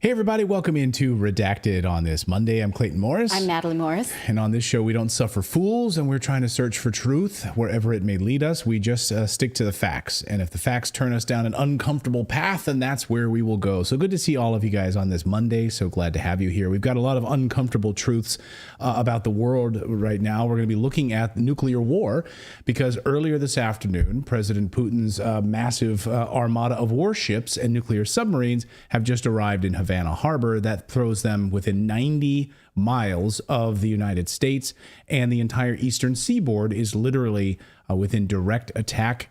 Hey, everybody. Welcome into Redacted on this Monday. I'm Clayton Morris. I'm Natali Morris. And on this show, we don't suffer fools, and we're trying to search for truth wherever it may lead us. We just stick to the facts. And if the facts turn us down an uncomfortable path, then that's where we will go. So good to see all of you guys on this Monday. So glad to have you here. We've got a lot of uncomfortable truths about the world right now. We're going to be looking at nuclear war because earlier this afternoon, President Putin's massive armada of warships and nuclear submarines have just arrived in Havana Harbor. That throws them within 90 miles of the United States, and the entire eastern seaboard is literally within direct attack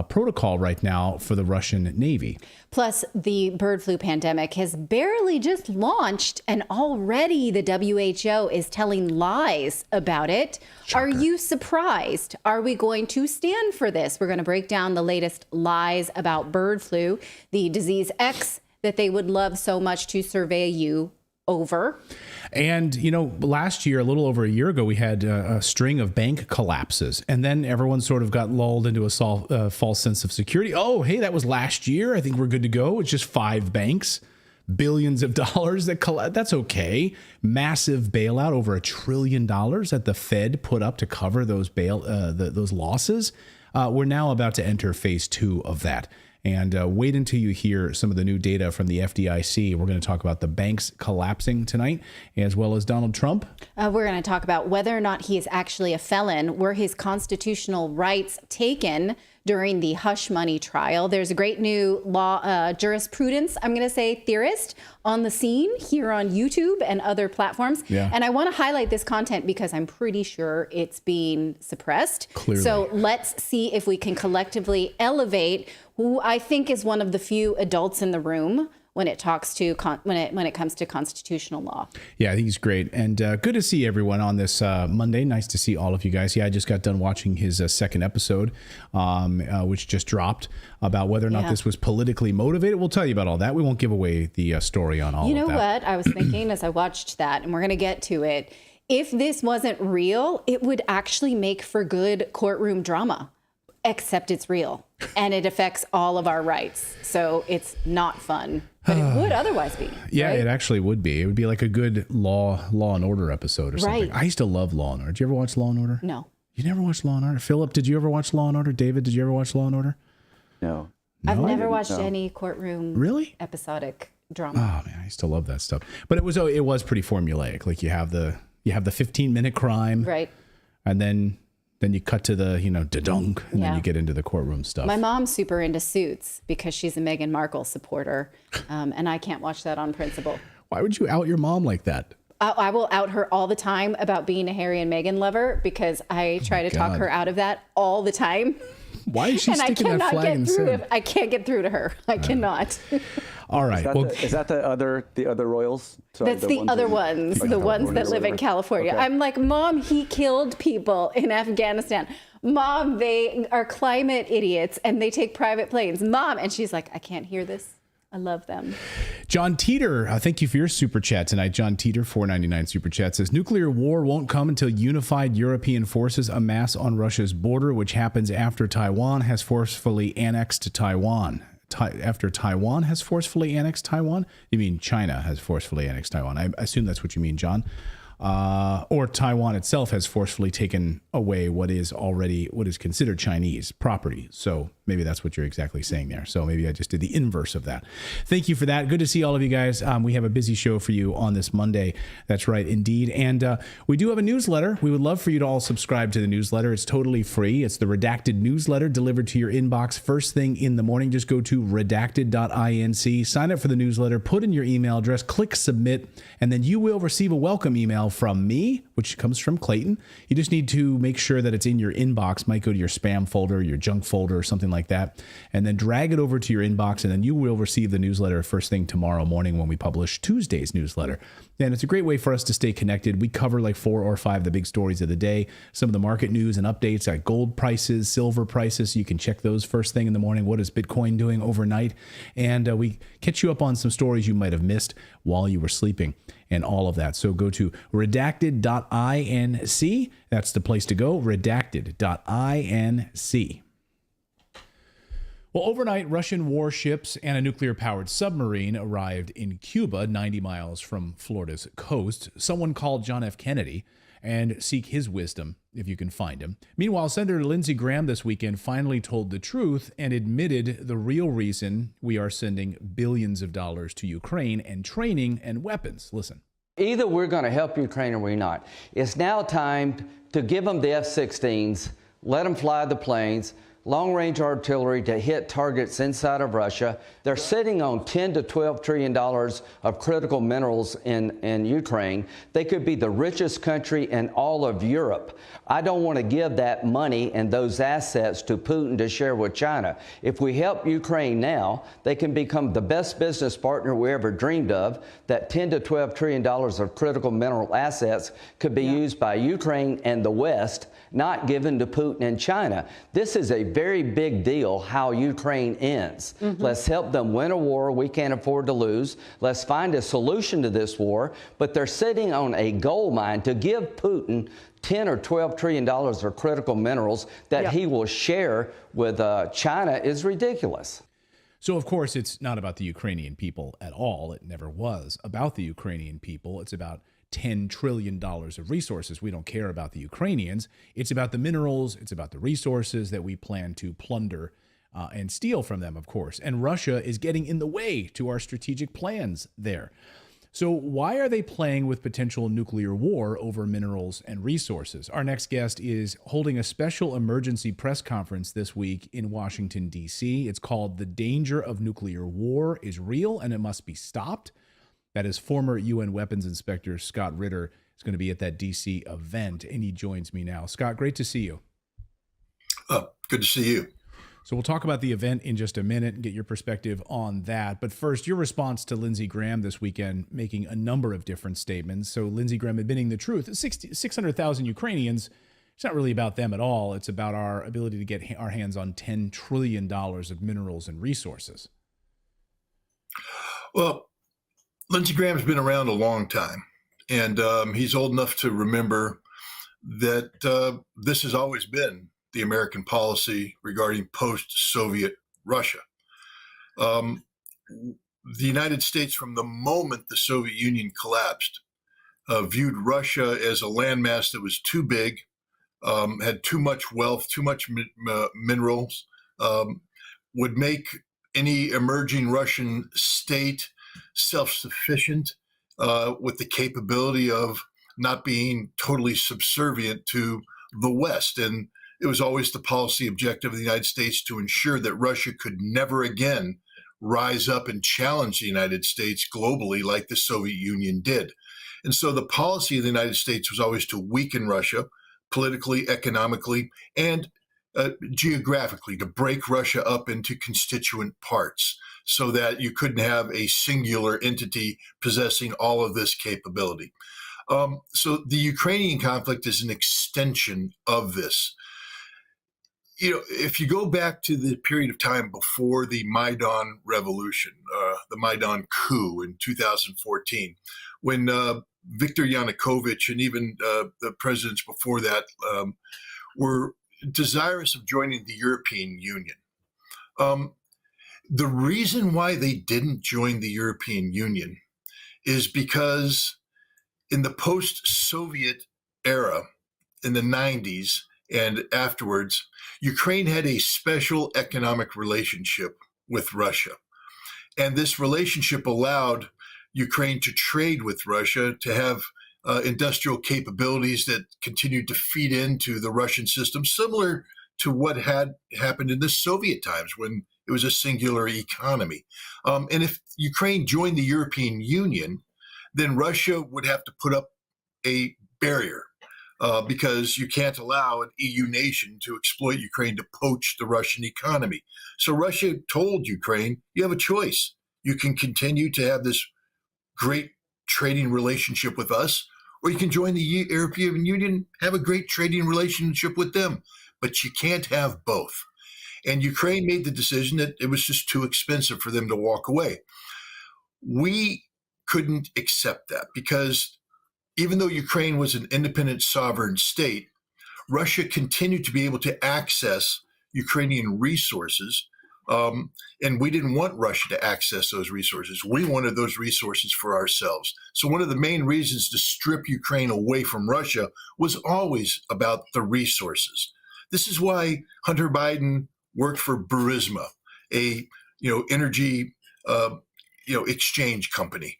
protocol right now for the Russian Navy. Plus, the bird flu pandemic has barely just launched, and already the WHO is telling lies about it. Shocker. Are you surprised? Are we going to stand for this? We're going to break down the latest lies about bird flu, the disease X that they would love so much to survey you over. And, you know, last year, a little over a year ago, we had a string of bank collapses, and then everyone sort of got lulled into a false sense of security. Oh, hey, that was last year. I think we're good to go. It's just 5 banks, billions of dollars that collapsed. That's okay. Massive bailout, over $1 trillion that the Fed put up to cover those those losses. We're now about to enter phase 2 of that. And wait until you hear some of the new data from the FDIC. We're going to talk about the banks collapsing tonight, as well as Donald Trump. We're going to talk about whether or not he is actually a felon. Were his constitutional rights taken during the hush money trial? There's a great new law jurisprudence, I'm going to say, theorist on the scene here on YouTube and other platforms. Yeah. And I want to highlight this content because I'm pretty sure it's being suppressed. Clearly. So let's see if we can collectively elevate who I think is one of the few adults in the room when it talks to when it comes to constitutional law. Yeah, I think he's great. And good to see everyone on this Monday. Nice to see all of you guys. Yeah, I just got done watching his second episode, which just dropped, about whether or not this was politically motivated. We'll tell you about all that. We won't give away the story on all of that. You know what? I was thinking as I watched that, and we're going to get to it, if this wasn't real, it would actually make for good courtroom drama. Except it's real, and it affects all of our rights. So it's not fun, but it would otherwise be. Yeah, right? It actually would be. It would be like a good Law and Order episode or something. Right. I used to love Law and Order. Did you ever watch Law and Order? No. You never watched Law and Order? Philip, did you ever watch Law and Order? David, did you ever watch Law and Order? No. I've never watched any courtroom episodic drama. Oh man, I used to love that stuff. But it was pretty formulaic. Like you have the 15-minute crime, Right. and then you cut to the, da-dunk, and then you get into the courtroom stuff. My mom's super into Suits because she's a Meghan Markle supporter, and I can't watch that on principle. Why would you out your mom like that? I will out her all the time about being a Harry and Meghan lover because I try to talk her out of that all the time. Why is she and sticking that flag in the sand? I can't get through to her. I cannot. All right. Is that the other royals? Sorry, That's the other ones, the ones that live in California. Okay. I'm like, Mom, he killed people in Afghanistan. Mom, they are climate idiots and they take private planes. Mom. And she's like, I can't hear this. I love them. John Teeter, thank you for your super chat tonight. John Teeter, $4.99 super chat, says nuclear war won't come until unified European forces amass on Russia's border, which happens after Taiwan has forcefully annexed Taiwan. After Taiwan has forcefully annexed Taiwan? You mean China has forcefully annexed Taiwan? I assume that's what you mean, John. Or Taiwan itself has forcefully taken away what is considered Chinese property. So maybe that's what you're exactly saying there. So maybe I just did the inverse of that. Thank you for that. Good to see all of you guys. We have a busy show for you on this Monday. That's right, indeed. And we do have a newsletter. We would love for you to all subscribe to the newsletter. It's totally free. It's the Redacted newsletter delivered to your inbox first thing in the morning. Just go to redacted.inc, sign up for the newsletter, put in your email address, click submit, and then you will receive a welcome email from me, which comes from Clayton. You just need to make sure that it's in your inbox. Might go to your spam folder, your junk folder, or something like that, and then drag it over to your inbox, and then you will receive the newsletter first thing tomorrow morning when we publish Tuesday's newsletter. And it's a great way for us to stay connected. We cover like 4 or 5 of the big stories of the day, some of the market news and updates, like gold prices, silver prices. You can check those first thing in the morning. What is Bitcoin doing overnight? And we catch you up on some stories you might have missed while you were sleeping and all of that. So go to redacted.inc. That's the place to go, redacted.inc. Well, overnight, Russian warships and a nuclear-powered submarine arrived in Cuba, 90 miles from Florida's coast. Someone called John F. Kennedy and seek his wisdom if you can find him. Meanwhile, Senator Lindsey Graham this weekend finally told the truth and admitted the real reason we are sending billions of dollars to Ukraine and training and weapons. Listen. Either we're going to help Ukraine or we're not. It's now time to give them the F-16s, let them fly the planes, long-range artillery to hit targets inside of Russia. They're sitting on $10 to $12 trillion of critical minerals in Ukraine. They could be the richest country in all of Europe. I don't want to give that money and those assets to Putin to share with China. If we help Ukraine now, they can become the best business partner we ever dreamed of. That $10 to $12 trillion of critical mineral assets could be used by Ukraine and the West, not given to Putin and China. This is a very big deal how Ukraine ends. Let's help them win a war we can't afford to lose. Let's find a solution to this war. But they're sitting on a gold mine to give Putin $10 or $12 trillion of critical minerals that he will share with China is ridiculous. So, of course, it's not about the Ukrainian people at all. It never was about the Ukrainian people. It's about $10 trillion of resources. We don't care about the Ukrainians. It's about the minerals. It's about the resources that we plan to plunder and steal from them, of course. And Russia is getting in the way to our strategic plans there. So why are they playing with potential nuclear war over minerals and resources? Our next guest is holding a special emergency press conference this week in Washington, D.C. It's called "The Danger of Nuclear War is Real and It Must Be Stopped." That is former UN Weapons Inspector Scott Ritter is going to be at that D.C. event, and he joins me now. Scott, great to see you. Good to see you. So we'll talk about the event in just a minute and get your perspective on that. But first, your response to Lindsey Graham this weekend, making a number of different statements. So Lindsey Graham admitting the truth. 600,000 Ukrainians, it's not really about them at all. It's about our ability to get our hands on $10 trillion of minerals and resources. Well, Lindsey Graham's been around a long time, and he's old enough to remember that this has always been the American policy regarding post-Soviet Russia. The United States, from the moment the Soviet Union collapsed, viewed Russia as a landmass that was too big, had too much wealth, too much minerals, would make any emerging Russian state self-sufficient with the capability of not being totally subservient to the West. And it was always the policy objective of the United States to ensure that Russia could never again rise up and challenge the United States globally like the Soviet Union did. And so the policy of the United States was always to weaken Russia politically, economically, and geographically, to break Russia up into constituent parts so that you couldn't have a singular entity possessing all of this capability. So the Ukrainian conflict is an extension of this. You know, if you go back to the period of time before the Maidan revolution, the Maidan coup in 2014, when Viktor Yanukovych and even the presidents before that were desirous of joining the European Union. The reason why they didn't join the European Union is because in the post-Soviet era, in the 90s and afterwards, Ukraine had a special economic relationship with Russia. And this relationship allowed Ukraine to trade with Russia, to have industrial capabilities that continued to feed into the Russian system, similar to what had happened in the Soviet times when it was a singular economy. And if Ukraine joined the European Union, then Russia would have to put up a barrier because you can't allow an EU nation to exploit Ukraine to poach the Russian economy. So Russia told Ukraine, you have a choice. You can continue to have this great trading relationship with us, or you can join the European Union, have a great trading relationship with them, but you can't have both. And Ukraine made the decision that it was just too expensive for them to walk away. We couldn't accept that because even though Ukraine was an independent sovereign state, Russia continued to be able to access Ukrainian resources And we didn't want Russia to access those resources. We wanted those resources for ourselves. So one of the main reasons to strip Ukraine away from Russia was always about the resources. This is why Hunter Biden worked for Burisma, a energy exchange company.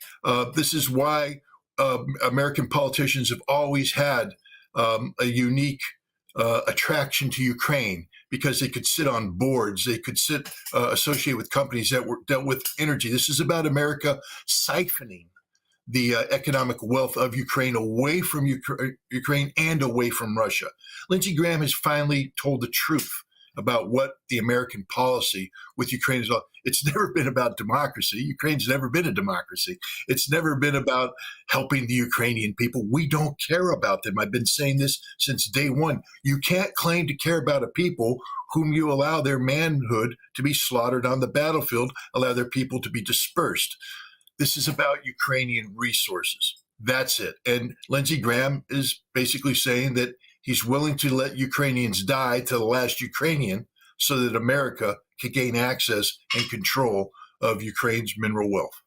This is why American politicians have always had a unique attraction to Ukraine, because they could sit on boards, they could associate with companies that dealt with energy. This is about America siphoning the economic wealth of Ukraine away from Ukraine and away from Russia. Lindsey Graham has finally told the truth about what the American policy with Ukraine is all. It's never been about democracy. Ukraine's never been a democracy. It's never been about helping the Ukrainian people. We don't care about them. I've been saying this since day one. You can't claim to care about a people whom you allow their manhood to be slaughtered on the battlefield, allow their people to be dispersed. This is about Ukrainian resources. That's it. And Lindsey Graham is basically saying that he's willing to let Ukrainians die to the last Ukrainian so that America can gain access and control of Ukraine's mineral wealth.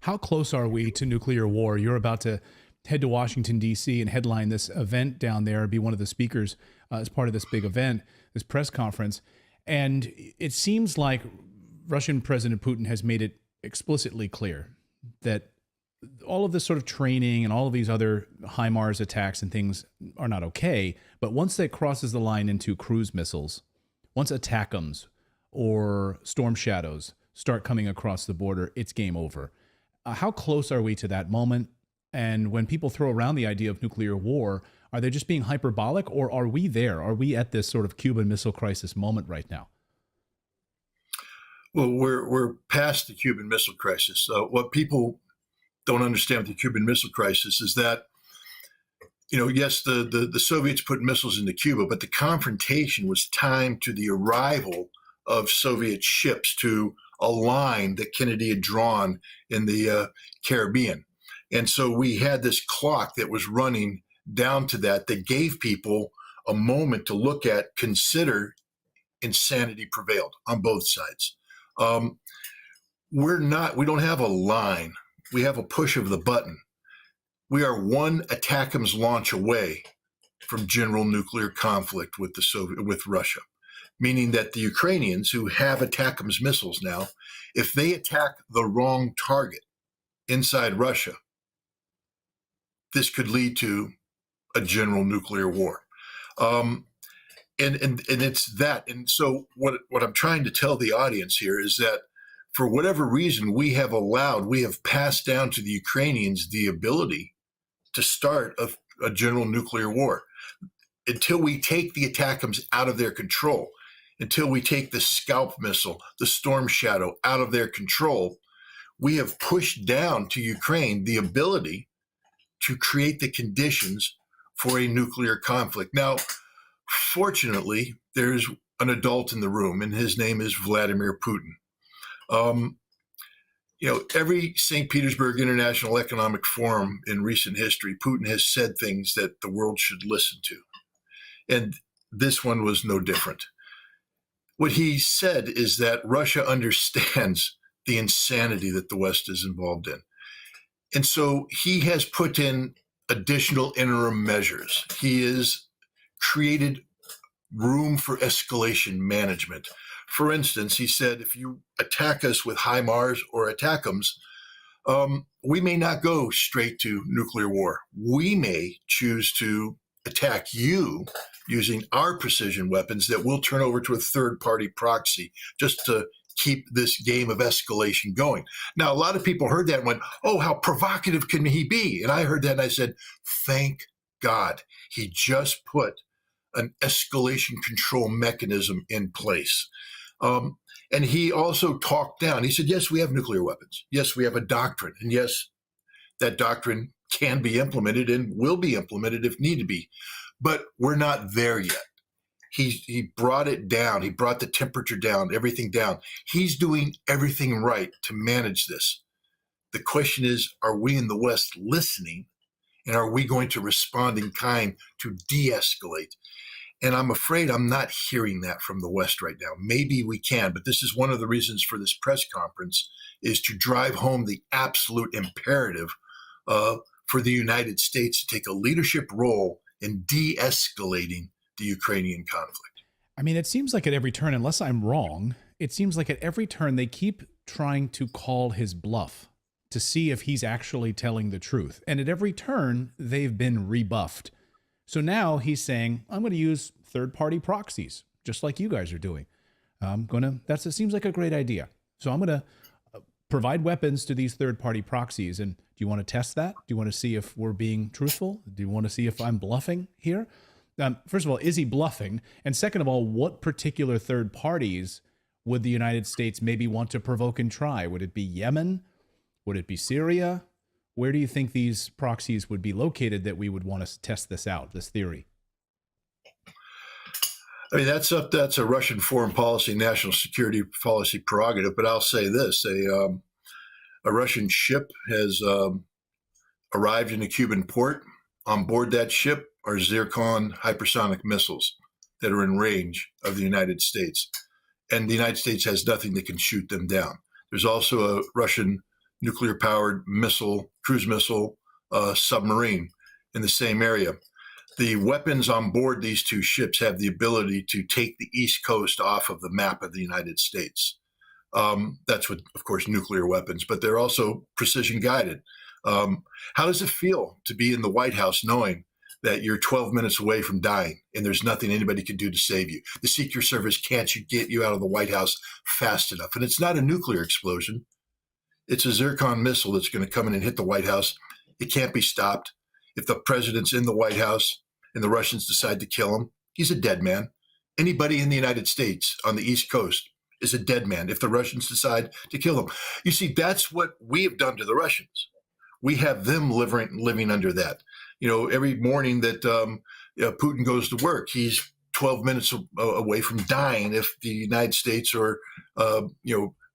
How close are we to nuclear war? You're about to head to Washington, D.C. and headline this event down there, be one of the speakers as part of this big event, this press conference. And it seems like Russian President Putin has made it explicitly clear that all of this sort of training and all of these other HIMARS attacks and things are not okay. But once that crosses the line into cruise missiles, once ATACMS or Storm Shadows start coming across the border, it's game over. How close are we to that moment? And when people throw around the idea of nuclear war, are they just being hyperbolic, or are we there? Are we at this sort of Cuban Missile Crisis moment right now? Well, we're past the Cuban Missile Crisis. What people don't understand with the Cuban Missile Crisis is that, yes, the Soviets put missiles into Cuba, but the confrontation was timed to the arrival of Soviet ships to a line that Kennedy had drawn in the Caribbean. And so we had this clock that was running down to that gave people a moment to look at, consider. Insanity prevailed on both sides. We don't have a line. We have a push of the button. We are one ATACMS launch away from general nuclear conflict with with Russia, meaning that the Ukrainians who have ATACMS missiles now, if they attack the wrong target inside Russia, this could lead to a general nuclear war. And it's that. And so what I'm trying to tell the audience here is that for whatever reason, we have passed down to the Ukrainians the ability to start a general nuclear war. Until we take the ATACMS out of their control, until we take the Scalp missile, the Storm Shadow out of their control, we have pushed down to Ukraine the ability to create the conditions for a nuclear conflict. Now, fortunately, there's an adult in the room, and his name is Vladimir Putin. Every St. Petersburg International Economic Forum in recent history, Putin has said things that the world should listen to. And this one was no different. What he said is that Russia understands the insanity that the West is involved in. And so he has put in additional interim measures. He has created room for escalation management. For instance, he said, if you attack us with HIMARS or ATACMS, we may not go straight to nuclear war. We may choose to attack you using our precision weapons that we'll turn over to a third-party proxy just to keep this game of escalation going. Now, a lot of people heard that and went, oh, how provocative can he be? And I heard that and I said, thank God he just put an escalation control mechanism in place. And he also talked down. He said, yes, we have nuclear weapons. Yes, we have a doctrine. And yes, that doctrine can be implemented and will be implemented if need to be. But we're not there yet. He brought it down. He brought the temperature down, everything down. He's doing everything right to manage this. The question is, are we in the West listening? And are we going to respond in kind to de-escalate? And I'm afraid I'm not hearing that from the West right now. Maybe we can, but this is one of the reasons for this press conference, is to drive home the absolute imperative for the United States to take a leadership role in de-escalating the Ukrainian conflict. I mean, it seems like at every turn, unless I'm wrong, it seems like at every turn they keep trying to call his bluff to see if he's actually telling the truth. And at every turn, they've been rebuffed. So now he's saying, I'm going to use third-party proxies, just like you guys are doing. It seems like a great idea. So I'm going to provide weapons to these third-party proxies. And do you want to test that? Do you want to see if we're being truthful? Do you want to see if I'm bluffing here? First of all, is he bluffing? And second of all, what particular third parties would the United States maybe want to provoke and try? Would it be Yemen? Would it be Syria? Where do you think these proxies would be located that we would want to test this out, this theory? I mean, that's a Russian foreign policy, national security policy prerogative. But I'll say this: a Russian ship has arrived in a Cuban port. On board that ship are Zircon hypersonic missiles that are in range of the United States, and the United States has nothing that can shoot them down. There's also a Russian nuclear-powered cruise missile submarine in the same area. The weapons on board these two ships have the ability to take the East Coast off of the map of the United States. That's with, of course, nuclear weapons, but they're also precision guided. How does it feel to be in the White House knowing that you're 12 minutes away from dying and there's nothing anybody can do to save you? The Secret Service can't get you out of the White House fast enough. And it's not a nuclear explosion. It's a Zircon missile that's going to come in and hit the White House. It can't be stopped. If the president's in the White House and the Russians decide to kill him, he's a dead man. Anybody in the United States on the East Coast is a dead man if the Russians decide to kill him. You see, that's what we have done to the Russians. We have them living under that. You know, every morning that Putin goes to work, he's 12 minutes away from dying if the United States or,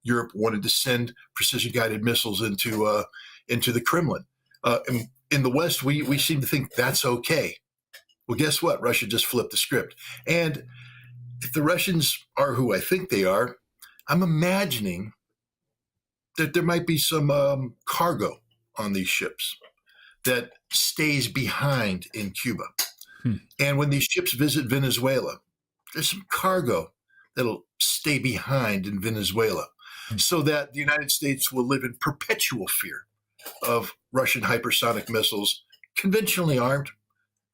Europe wanted to send precision-guided missiles into the Kremlin. And in the West, we seem to think that's okay. Well, guess what? Russia just flipped the script. And if the Russians are who I think they are, I'm imagining that there might be some cargo on these ships that stays behind in Cuba. And when these ships visit Venezuela, there's some cargo that'll stay behind in Venezuela, so that the United States will live in perpetual fear of Russian hypersonic missiles, conventionally armed.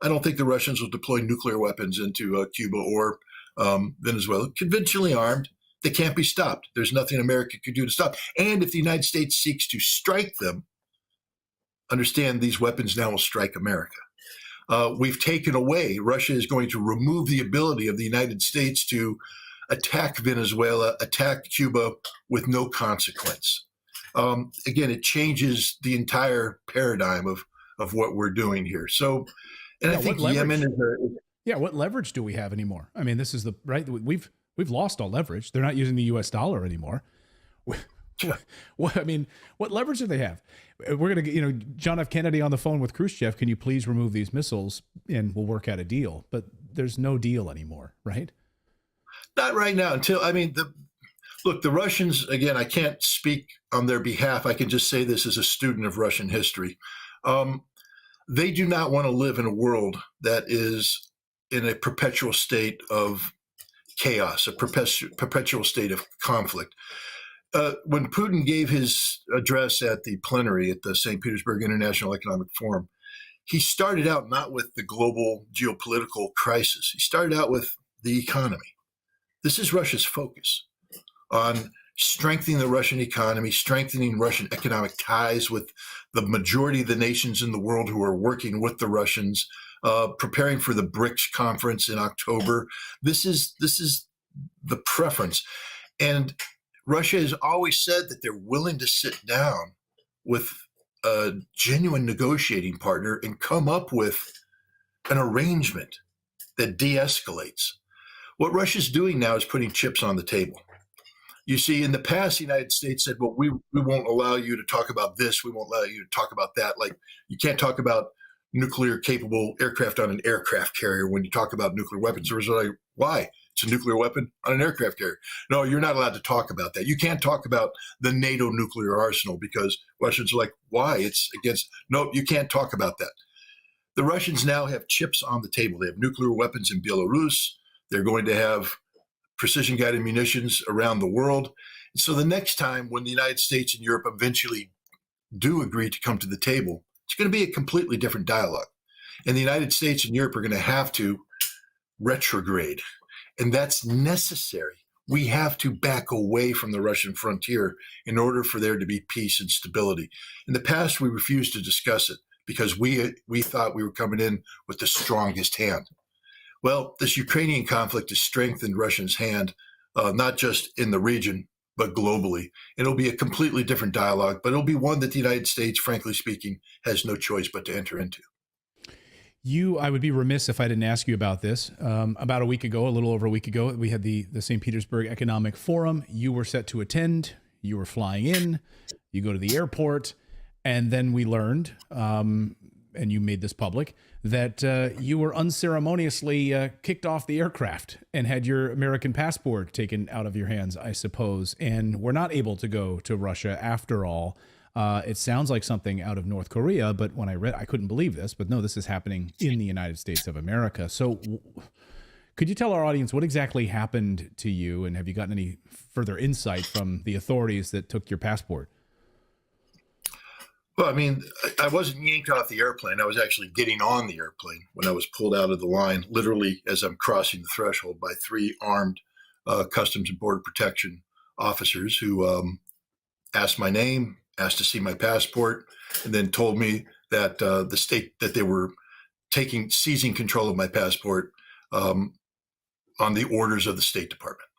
I don't think the Russians will deploy nuclear weapons into Cuba or Venezuela. Conventionally armed, they can't be stopped. There's nothing America could do to stop. And if the United States seeks to strike them, understand these weapons now will strike America. We've taken away, Russia is going to remove the ability of the United States to attack Venezuela, attack Cuba with no consequence. Again, it changes the entire paradigm of what we're doing here. So, and I think Yemen is what leverage do we have anymore? I mean, this is right. We've lost all leverage. They're not using the U.S. dollar anymore. What leverage do they have? We're going to, John F. Kennedy on the phone with Khrushchev. Can you please remove these missiles and we'll work out a deal? But there's no deal anymore, right? Not right now. The Russians, again, I can't speak on their behalf. I can just say this as a student of Russian history. They do not want to live in a world that is in a perpetual state of chaos, a perpetual state of conflict. When Putin gave his address at the plenary at the St. Petersburg International Economic Forum, he started out not with the global geopolitical crisis. He started out with the economy. This is Russia's focus on strengthening the Russian economy, strengthening Russian economic ties with the majority of the nations in the world who are working with the Russians, preparing for the BRICS conference in October. This is the preference. And Russia has always said that they're willing to sit down with a genuine negotiating partner and come up with an arrangement that de-escalates. What Russia's doing now is putting chips on the table. You see, in the past, the United States said, well, we won't allow you to talk about this. We won't allow you to talk about that. Like, you can't talk about nuclear capable aircraft on an aircraft carrier when you talk about nuclear weapons. There was like, why? It's a nuclear weapon on an aircraft carrier. No, you're not allowed to talk about that. You can't talk about the NATO nuclear arsenal because Russians are like, why? It's against, no, you can't talk about that. The Russians now have chips on the table. They have nuclear weapons in Belarus. They're going to have precision guided munitions around the world. And so the next time when the United States and Europe eventually do agree to come to the table, it's going to be a completely different dialogue. And the United States and Europe are going to have to retrograde. And that's necessary. We have to back away from the Russian frontier in order for there to be peace and stability. In the past, we refused to discuss it because we thought we were coming in with the strongest hand. Well, this Ukrainian conflict has strengthened Russia's hand, not just in the region, but globally. It'll be a completely different dialogue, but it'll be one that the United States, frankly speaking, has no choice but to enter into. I would be remiss if I didn't ask you about this. About a week ago, a little over a week ago, we had the St. Petersburg Economic Forum. You were set to attend. You were flying in. You go to the airport. And then we learned, and you made this public, that you were unceremoniously kicked off the aircraft and had your American passport taken out of your hands, I suppose, and were not able to go to Russia after all. It sounds like something out of North Korea, but when I read, I couldn't believe this, but no, this is happening in the United States of America. So could you tell our audience what exactly happened to you, and have you gotten any further insight from the authorities that took your passport? Well, I mean, I wasn't yanked off the airplane. I was actually getting on the airplane when I was pulled out of the line, literally as I'm crossing the threshold by 3 armed Customs and Border Protection officers who asked my name, asked to see my passport, and then told me that the state that they were seizing control of my passport on the orders of the State Department.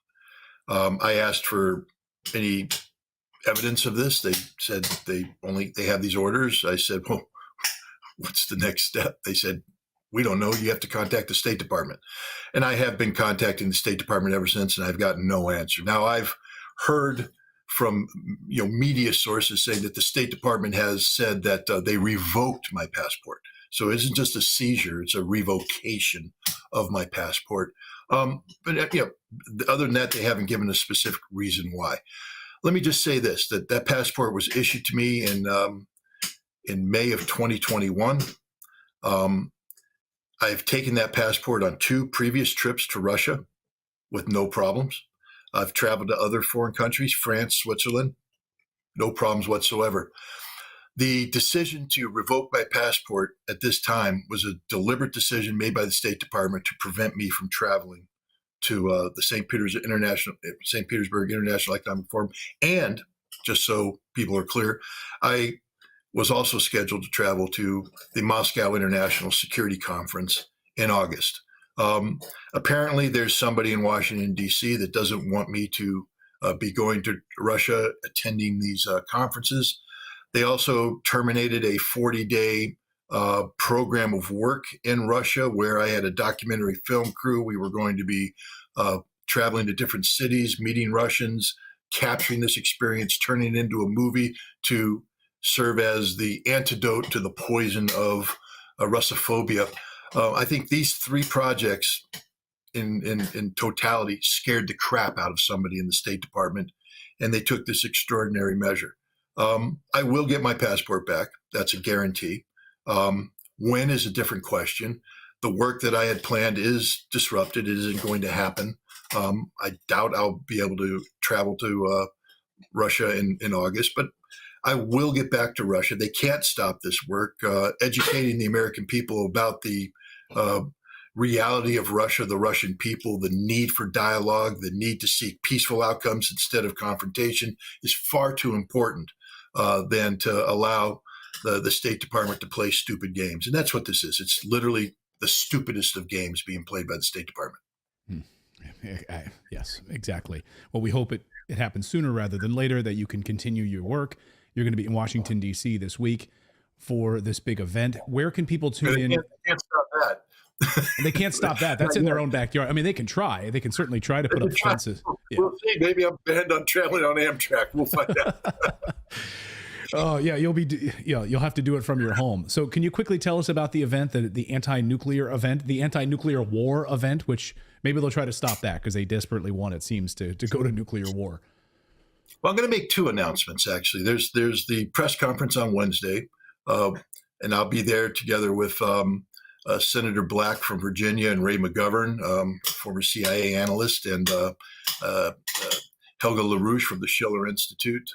I asked for any evidence of this. They said they have these orders. I said, well, what's the next step? They said, we don't know. You have to contact the State Department. And I have been contacting the State Department ever since, and I've gotten no answer. Now, I've heard from media sources saying that the State Department has said that they revoked my passport. So it isn't just a seizure; it's a revocation of my passport. But other than that, they haven't given a specific reason why. Let me just say this: that passport was issued to me in May of 2021. I've taken that passport on 2 previous trips to Russia with no problems. I've traveled to other foreign countries, France, Switzerland, no problems whatsoever. The decision to revoke my passport at this time was a deliberate decision made by the State Department to prevent me from traveling to the St. Petersburg International Economic Forum. And just so people are clear, I was also scheduled to travel to the Moscow International Security Conference in August. Apparently, there's somebody in Washington, D.C. that doesn't want me to be going to Russia, attending these conferences. They also terminated a 40-day program of work in Russia where I had a documentary film crew. We were going to be traveling to different cities, meeting Russians, capturing this experience, turning it into a movie to serve as the antidote to the poison of Russophobia. I think these 3 projects in totality scared the crap out of somebody in the State Department, and they took this extraordinary measure. I will get my passport back. That's a guarantee. When is a different question. The work that I had planned is disrupted. It isn't going to happen. I doubt I'll be able to travel to Russia in August, but I will get back to Russia. They can't stop this work. Educating the American people about the reality of Russia, the Russian people, the need for dialogue, the need to seek peaceful outcomes instead of confrontation is far too important than to allow the State Department to play stupid games. And that's what this is. It's literally the stupidest of games being played by the State Department. Yes, exactly. Well, we hope it happens sooner rather than later, that you can continue your work. You're going to be in Washington, D.C. this week for this big event. Where can people tune in? They can't stop that. They can't stop that. That's in their own backyard. I mean, they can try. They can certainly try to put up fences. We'll see. Maybe I'm banned on traveling on Amtrak. We'll find out. Oh yeah, you'll have to do it from your home. So can you quickly tell us about the event, the anti-nuclear event, the anti-nuclear war event, which maybe they'll try to stop that because they desperately want, it seems, to go to nuclear war. Well, I'm going to make two announcements, actually. There's the press conference on Wednesday, and I'll be there together with Senator Black from Virginia and Ray McGovern, former CIA analyst, and Helga LaRouche from the Schiller Institute.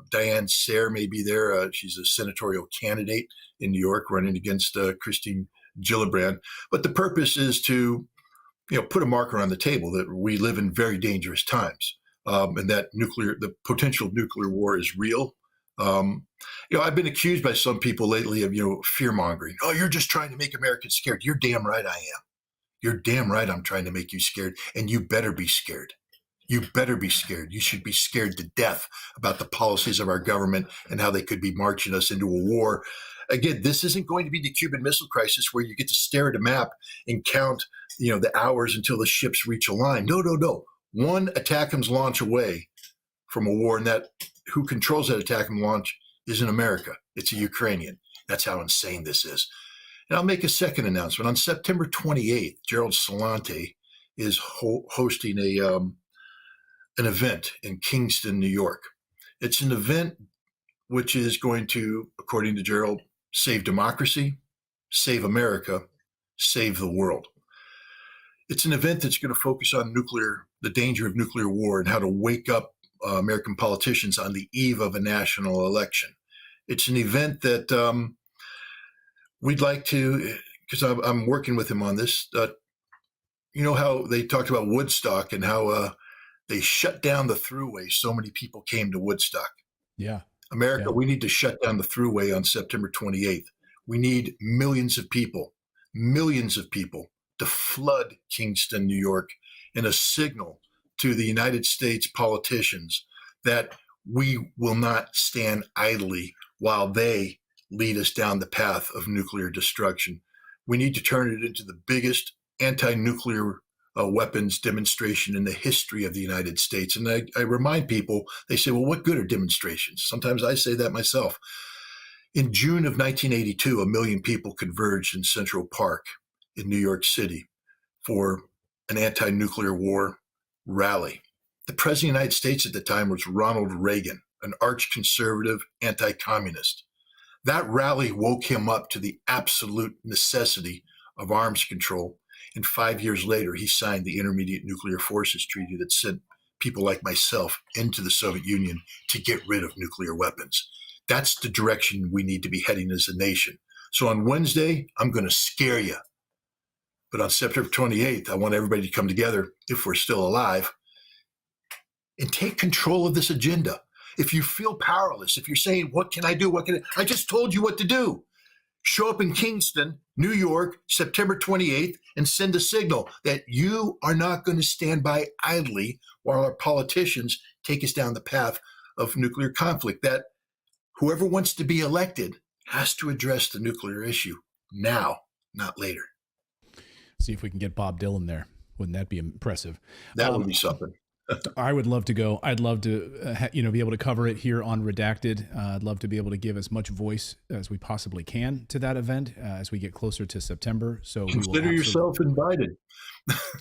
Diane Sayre may be there. She's a senatorial candidate in New York running against Christine Gillibrand. But the purpose is to put a marker on the table that we live in very dangerous times, and that the potential nuclear war is real. I've been accused by some people lately of, fear mongering. Oh, you're just trying to make Americans scared. You're damn right I am. You're damn right I'm trying to make you scared, and you better be scared. You better be scared. You should be scared to death about the policies of our government and how they could be marching us into a war. Again, this isn't going to be the Cuban Missile Crisis where you get to stare at a map and count, the hours until the ships reach a line. No. One ATACMS launch away from a war, and that who controls that ATACMS launch isn't America. It's a Ukrainian. That's how insane this is. And I'll make a second announcement. On September 28th, Gerald Celente is hosting an event in Kingston, New York. It's an event which is going to, according to Gerald, save democracy, save America, save the world. It's an event that's going to focus on the danger of nuclear war, and how to wake up American politicians on the eve of a national election. It's an event that we'd like to, because I'm working with him on this. How they talked about Woodstock and how they shut down the Thruway. So many people came to Woodstock. Yeah. America, we need to shut down the Thruway on September 28th. We need millions of people to flood Kingston, New York, in a signal to the United States politicians that we will not stand idly while they lead us down the path of nuclear destruction. We need to turn it into the biggest anti-nuclear weapons demonstration in the history of the United States. And I remind people, they say, well, what good are demonstrations? Sometimes I say that myself. In June of 1982, 1 million people converged in Central Park in New York City for an anti-nuclear war rally. The president of the United States at the time was Ronald Reagan, an arch-conservative anti-communist. That rally woke him up to the absolute necessity of arms control. And 5 years later, he signed the Intermediate Nuclear Forces Treaty that sent people like myself into the Soviet Union to get rid of nuclear weapons. That's the direction we need to be heading as a nation. So on Wednesday, I'm going to scare you. But on September 28th, I want everybody to come together, if we're still alive, and take control of this agenda. If you feel powerless, if you're saying, what can I do? I just told you what to do. Show up in Kingston, New York, September 28th, and send a signal that you are not going to stand by idly while our politicians take us down the path of nuclear conflict, that whoever wants to be elected has to address the nuclear issue now, not later. See if we can get Bob Dylan there. Wouldn't that be impressive? That would be something. I would love to go. I'd love to, be able to cover it here on Redacted. I'd love to be able to give as much voice as we possibly can to that event as we get closer to September. So consider yourself invited.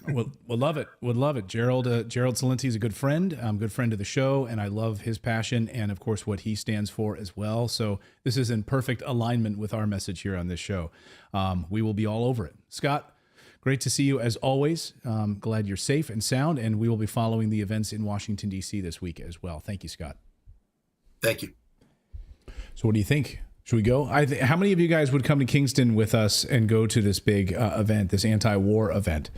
We'll love it. Would love it. Gerald Celente is a good friend. Good friend of the show, and I love his passion and, of course, what he stands for as well. So this is in perfect alignment with our message here on this show. We will be all over it. Scott, great to see you as always. Glad you're safe and sound, and we will be following the events in Washington, D.C. this week as well. Thank you, Scott. Thank you. So what do you think? Should we go? How many of you guys would come to Kingston with us and go to this big event, this anti-war event?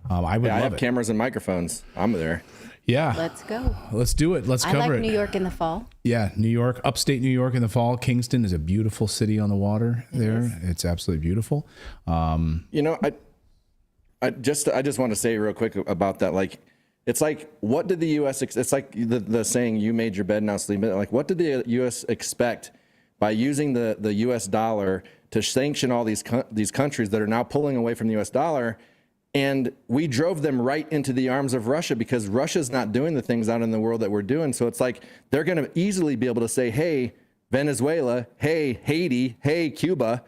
I would love it. I have cameras and microphones. I'm there. Yeah. Let's go. Let's do it. Let's cover it. I like New York in the fall. Yeah, New York, upstate New York in the fall. Kingston is a beautiful city on the water there. It's absolutely beautiful. I just want to say real quick about that. Like, it's like, what did the U.S. It's like the saying, "You made your bed, now sleep in it." Like, what did the U.S. expect by using the U.S. dollar to sanction all these countries that are now pulling away from the U.S. dollar? And we drove them right into the arms of Russia because Russia's not doing the things out in the world that we're doing. So it's like they're going to easily be able to say, hey, Venezuela, hey, Haiti, hey, Cuba,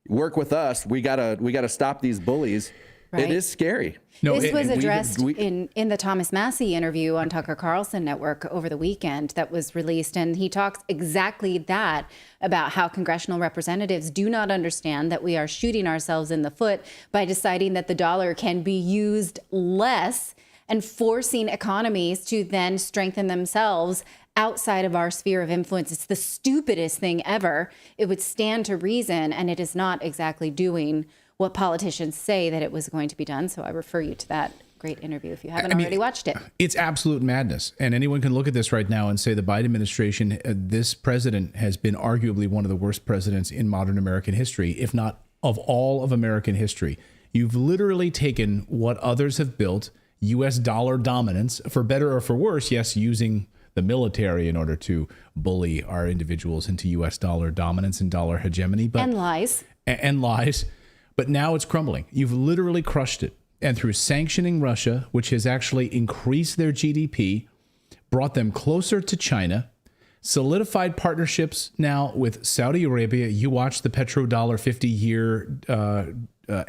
work with us. We gotta stop these bullies. Right. It is scary. This was addressed in the Thomas Massey interview on Tucker Carlson Network over the weekend that was released. And he talks exactly that about how congressional representatives do not understand that we are shooting ourselves in the foot by deciding that the dollar can be used less and forcing economies to then strengthen themselves outside of our sphere of influence. It's the stupidest thing ever. It would stand to reason, and it is not exactly doing what politicians say that it was going to be done. So I refer you to that great interview if you haven't already watched it. It's absolute madness. And anyone can look at this right now and say the Biden administration, this president has been arguably one of the worst presidents in modern American history, if not of all of American history. You've literally taken what others have built, U.S. dollar dominance, for better or for worse, yes, using the military in order to bully our individuals into U.S. dollar dominance and dollar hegemony. But, and lies. And lies. But now it's crumbling. You've literally crushed it. And through sanctioning Russia, which has actually increased their GDP, brought them closer to China, solidified partnerships now with Saudi Arabia. You watch the petrodollar 50-year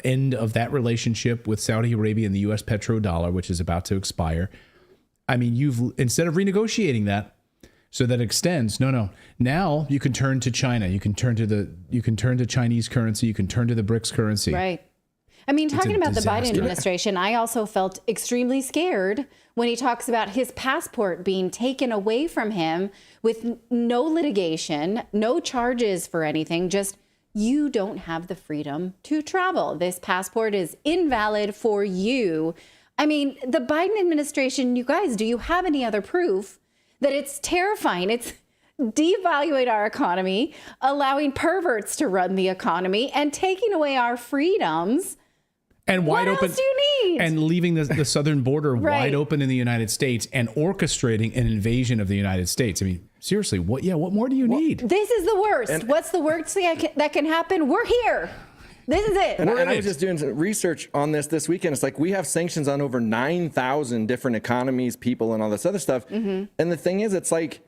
end of that relationship with Saudi Arabia and the U.S. petrodollar, which is about to expire. I mean, you've, instead of renegotiating that so that extends, no. Now you can turn to China. You can turn to Chinese currency. You can turn to the BRICS currency. Right. I mean, talking about the Biden disaster. administration, I also felt extremely scared when he talks about his passport being taken away from him with no litigation, no charges for anything, just you don't have the freedom to travel. This passport is invalid for you. I mean, the Biden administration, you guys, do you have any other proof that it's terrifying? It's devaluing our economy, allowing perverts to run the economy, and taking away our freedoms. And wide What open, else do you need? and leaving the southern border Right. wide open in the United States and orchestrating an invasion of the United States. I mean, seriously, what more do you need? This is the worst. What's the worst thing that can happen? We're here. This is it. And I was just doing some research on this weekend. It's like we have sanctions on over 9,000 different economies, people, and all this other stuff. And the thing is, it's like,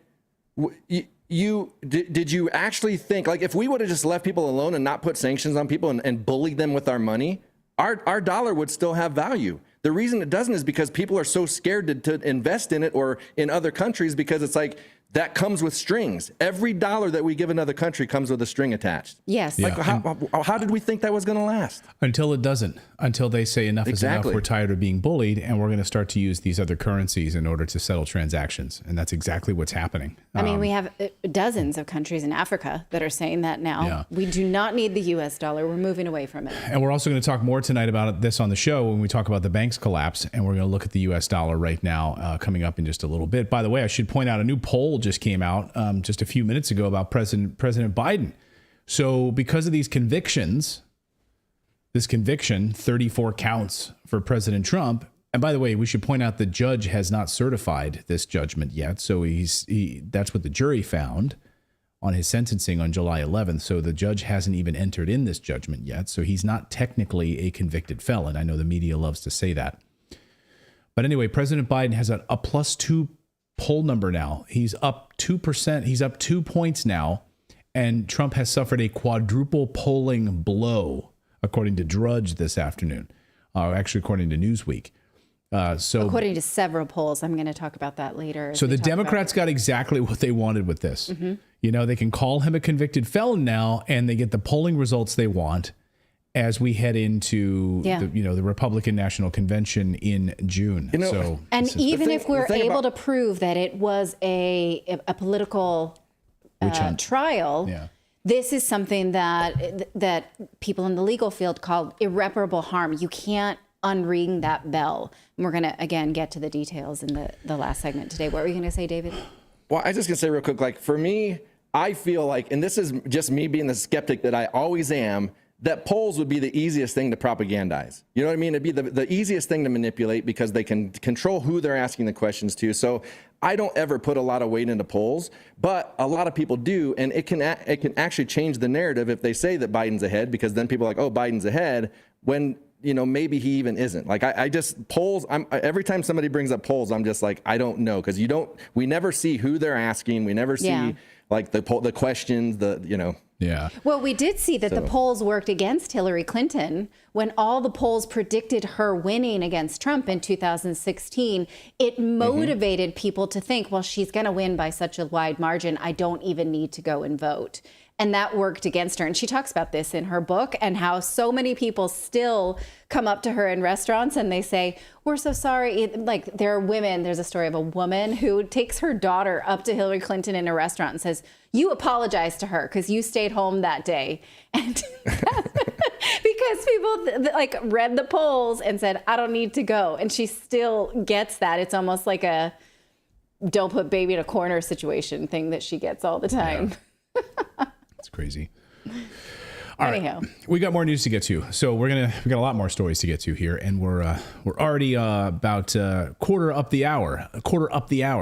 did you actually think, like, if we would have just left people alone and not put sanctions on people and bullied them with our money, our dollar would still have value. The reason it doesn't is because people are so scared to invest in it or in other countries, because it's like, that comes with strings. Every dollar that we give another country comes with a string attached. Yes. Yeah. Like, how did we think that was going to last? Until it doesn't. Until they say enough is enough. Exactly. We're tired of being bullied, and we're going to start to use these other currencies in order to settle transactions. And that's exactly what's happening. I mean, we have dozens of countries in Africa that are saying that now. Yeah. We do not need the U.S. dollar. We're moving away from it. And we're also going to talk more tonight about this on the show when we talk about the bank's collapse. And we're going to look at the U.S. dollar right now, coming up in just a little bit. By the way, I should point out a new poll just came out just a few minutes ago about President Biden. So because of these convictions, this conviction, 34 counts for President Trump. And by the way, we should point out the judge has not certified this judgment yet. So that's what the jury found on his sentencing on July 11th. So the judge hasn't even entered in this judgment yet. So he's not technically a convicted felon. I know the media loves to say that. But anyway, President Biden has a +2 poll number now. He's up 2%. He's up 2 points now. And Trump has suffered a quadruple polling blow, according to Drudge this afternoon. Actually, according to Newsweek. According to several polls. I'm going to talk about that later. So the Democrats got exactly what they wanted with this. You know, they can call him a convicted felon now, and they get the polling results they want as we head into the Republican National Convention in June. And even if we're able to prove that it was a political trial, this is something that people in the legal field call irreparable harm. You can't unring that bell. And we're going to, again, get to the details in the last segment today. What were you going to say, David? Well, I was just going to say real quick, like, for me, I feel like, and this is just me being the skeptic that I always am, that polls would be the easiest thing to propagandize. You know what I mean? It'd be the easiest thing to manipulate because they can control who they're asking the questions to. So I don't ever put a lot of weight into polls, but a lot of people do. And it can actually change the narrative if they say that Biden's ahead, because then people are like, oh, Biden's ahead, when maybe he even isn't. Like I just polls. Every time somebody brings up polls, I'm just like, I don't know, because we never see who they're asking. We never see like the questions. Yeah. Well, we did see that the polls worked against Hillary Clinton when all the polls predicted her winning against Trump in 2016. It motivated people to think, well, she's going to win by such a wide margin. I don't even need to go and vote. And that worked against her. And she talks about this in her book and how so many people still come up to her in restaurants and they say, we're so sorry. Like there are women, there's a story of a woman who takes her daughter up to Hillary Clinton in a restaurant and says, you apologize to her because you stayed home that day. And because people like read the polls and said, I don't need to go. And she still gets that. It's almost like a don't put baby in a corner situation thing that she gets all the time. Yeah. It's crazy. All Anyhow, right. We got more news to get to, so we got a lot more stories to get to here, and we're already about quarter up the hour.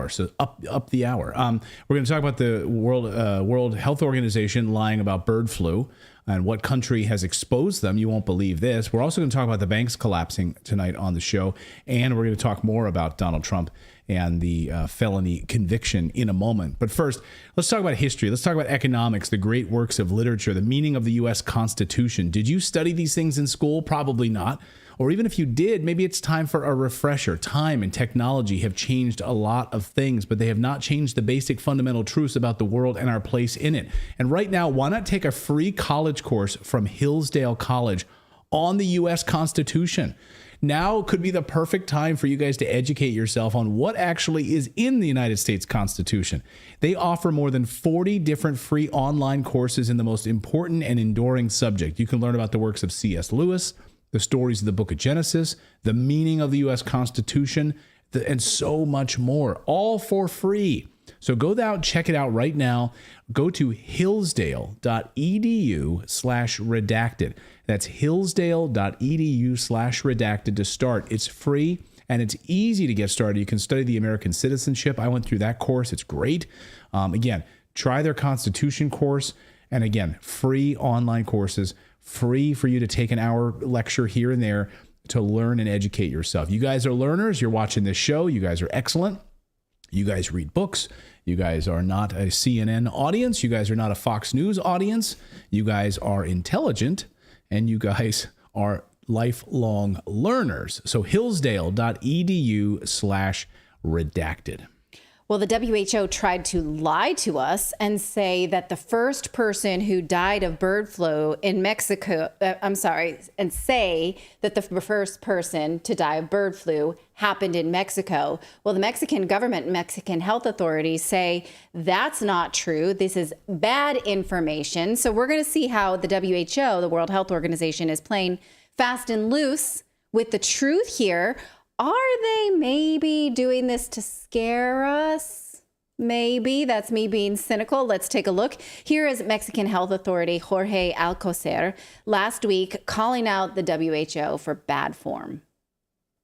So up the hour. We're going to talk about the World Health Organization lying about bird flu and what country has exposed them. You won't believe this. We're also going to talk about the banks collapsing tonight on the show, and we're going to talk more about Donald Trump and the felony conviction in a moment. But first, let's talk about history. Let's talk about economics, the great works of literature, the meaning of the U.S. Constitution. Did you study these things in school? Probably not. Or even if you did, maybe it's time for a refresher. Time and technology have changed a lot of things, but they have not changed the basic fundamental truths about the world and our place in it. And right now, why not take a free college course from Hillsdale College on the U.S. Constitution? Now could be the perfect time for you guys to educate yourself on what actually is in the United States Constitution. They offer more than 40 different free online courses in the most important and enduring subject. You can learn about the works of C.S. Lewis, the stories of the book of Genesis, the meaning of the U.S. Constitution, and so much more, all for free. So go out, check it out right now. Go to hillsdale.edu/redacted. That's hillsdale.edu/redacted to start. It's free and it's easy to get started. You can study the American citizenship. I went through that course. It's great. Again, try their Constitution course. And again, free online courses, free for you to take an hour lecture here and there to learn and educate yourself. You guys are learners. You're watching this show. You guys are excellent. You guys read books. You guys are not a CNN audience. You guys are not a Fox News audience. You guys are intelligent, and you guys are lifelong learners. So hillsdale.edu/redacted. Well, the WHO tried to lie to us and say that the first person who died of bird flu in Mexico, and say that the first person to die of bird flu happened in Mexico. Well, the Mexican government, Mexican health authorities say that's not true. This is bad information. So we're going to see how the WHO, the World Health Organization, is playing fast and loose with the truth here. Are they maybe doing this to scare us? Maybe. That's me being cynical. Let's take a look. Here is Mexican Health Authority Jorge Alcocer last week calling out the WHO for bad form.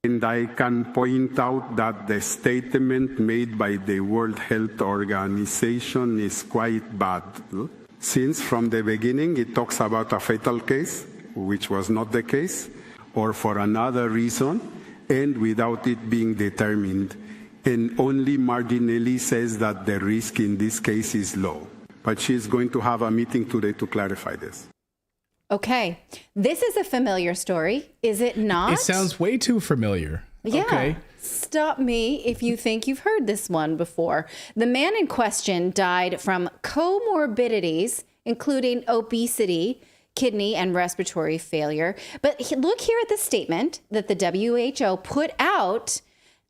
And I can point out that the statement made by the World Health Organization is quite bad, since from the beginning it talks about a fatal case, which was not the case, or for another reason, and without it being determined, and only marginally says that the risk in this case is low. But she's going to have a meeting today to clarify this. Okay. This is a familiar story, is it not? It sounds way too familiar. Yeah. Okay. Stop me if you think you've heard this one before. The man in question died from comorbidities, including obesity, kidney and respiratory failure. But look here at the statement that the WHO put out